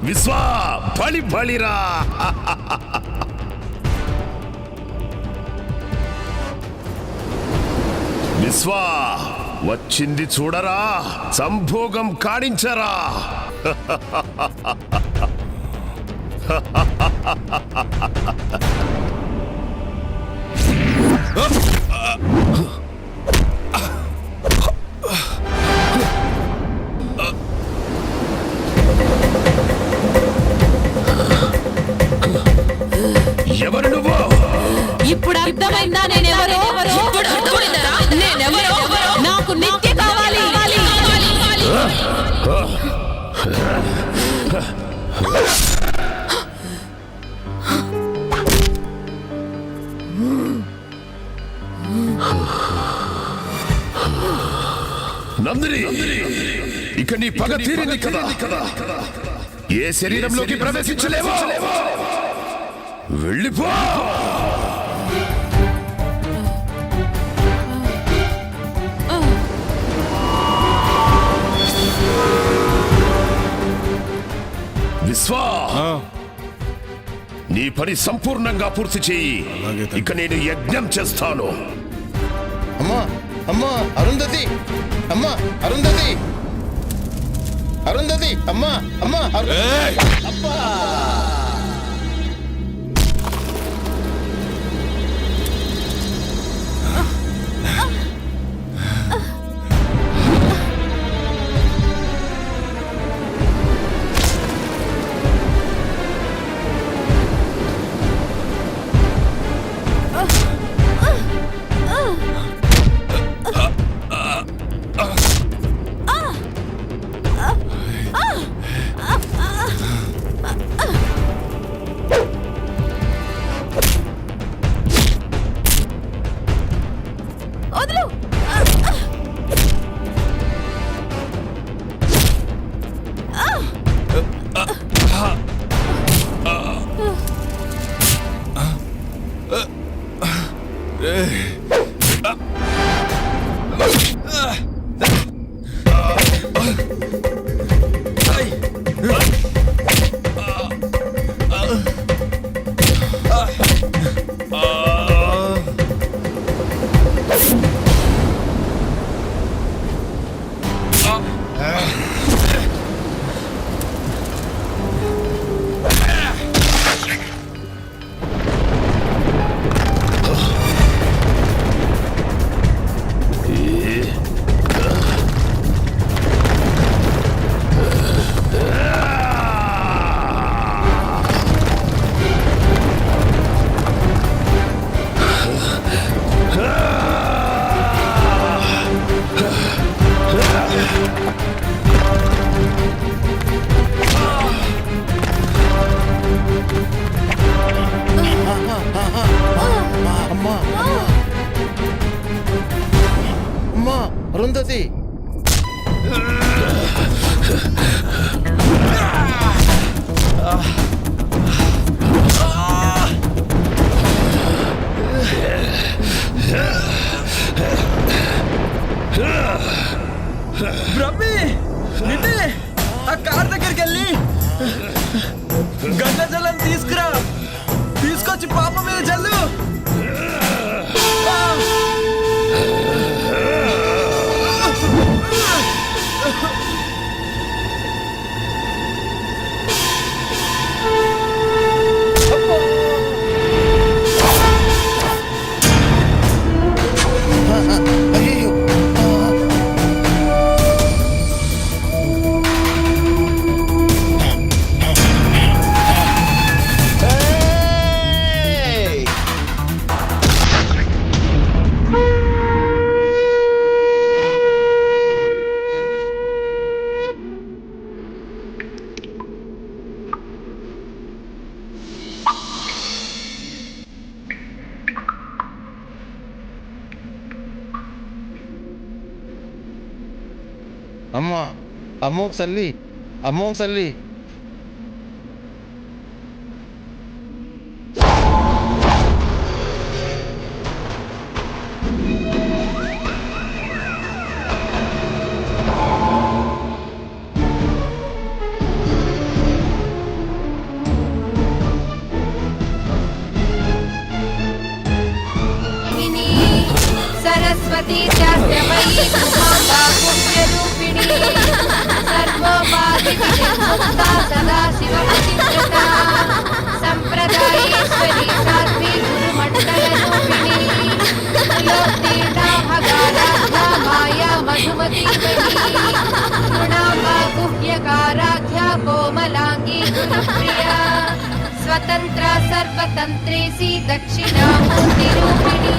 విశ్వా, బలిరా. విశ్వా, వచ్చింది చూడరా, సంభోగం కాడించరా. ఎవరు నువ్వు? ఇప్పుడు అర్థమైందా నేనెవరో? నాకు నిత్య కావాలి. నందిని, ఇక నీ పగ తీరింది కదా. ఏ శరీరంలోకి ప్రవేశించలేవో. వెళ్ళిపో. విశ్వా, నీ పని సంపూర్ణంగా పూర్తి చేయి. ఇక నేను యజ్ఞం చేస్తాను. అమ్మా, అమ్మా అరుంధతి, అమ్మా అరుంధతి, అరుంధతి, అమ్మా, అమ్మా అబ్బా. అమ్మా అరుంధతి బ్రహ్మి నిన్నే ఆ కార్ దగ్గరికి వెళ్ళి గంగ జలం తీసుకురా, తీసుకొచ్చి పాప మీద జల్లు. అమ్మా అమ్మో తల్లి, అమ్మో తల్లి. सरस्वती शास्त्रमयी माता पुण्यरूपिणी सर्वोपाधिमुक्ता सदा शिवपतिव्रता संप्रदायेश्वरी साध्वी गुरुमण्डलरूपिणी त्रिलोकीर्णा भगाराध्या माया मधुमती गुणाम्बा गुह्यकाराध्या कोमलांगी गुरुप्रिया स्वतन्त्रा सर्वतन्त्रेसी दक्षिणामूर्तिरूपिणी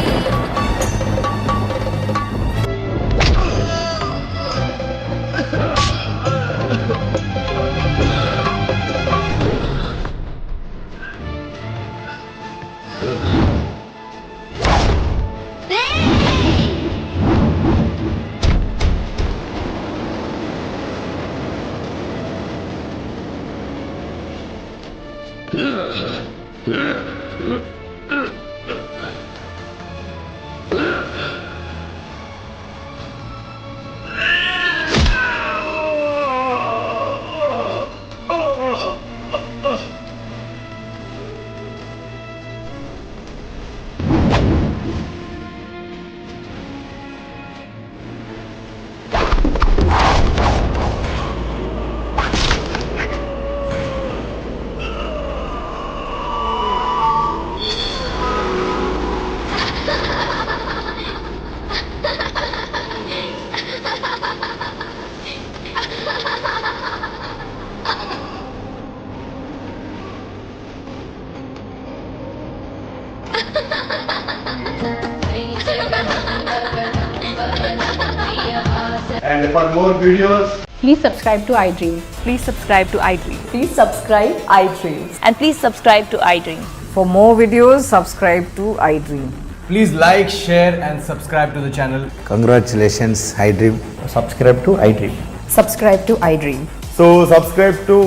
And for more videos, please subscribe to iDream. Please subscribe to iDream. Please subscribe iDream. And please subscribe to iDream. For more videos, subscribe to iDream. Please like, share and subscribe to the channel. Congratulations, iDream. Subscribe to iDream. Subscribe to iDream. So subscribe to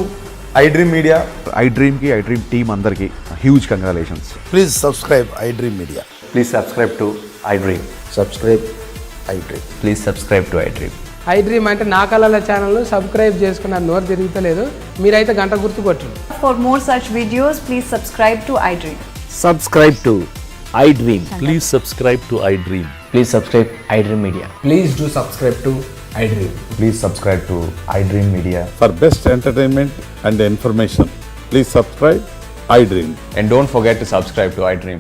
iDream Media. iDream team andarki huge congratulations. Please subscribe iDream Media. Please subscribe to iDream. Subscribe iDream. Please subscribe to iDream. I dream అంటే నా కళల channel subscribe చేసుకున్న నోరు తిరుగుతలేదు. మీరైతే గంట గుర్తు కొట్టండి. For more such videos, please subscribe to iDream. Subscribe to iDream. Please subscribe to iDream. Please subscribe iDream Media. Please do subscribe to iDream. Please subscribe to iDream Media. For best entertainment and information, please subscribe iDream. And don't forget to subscribe to iDream.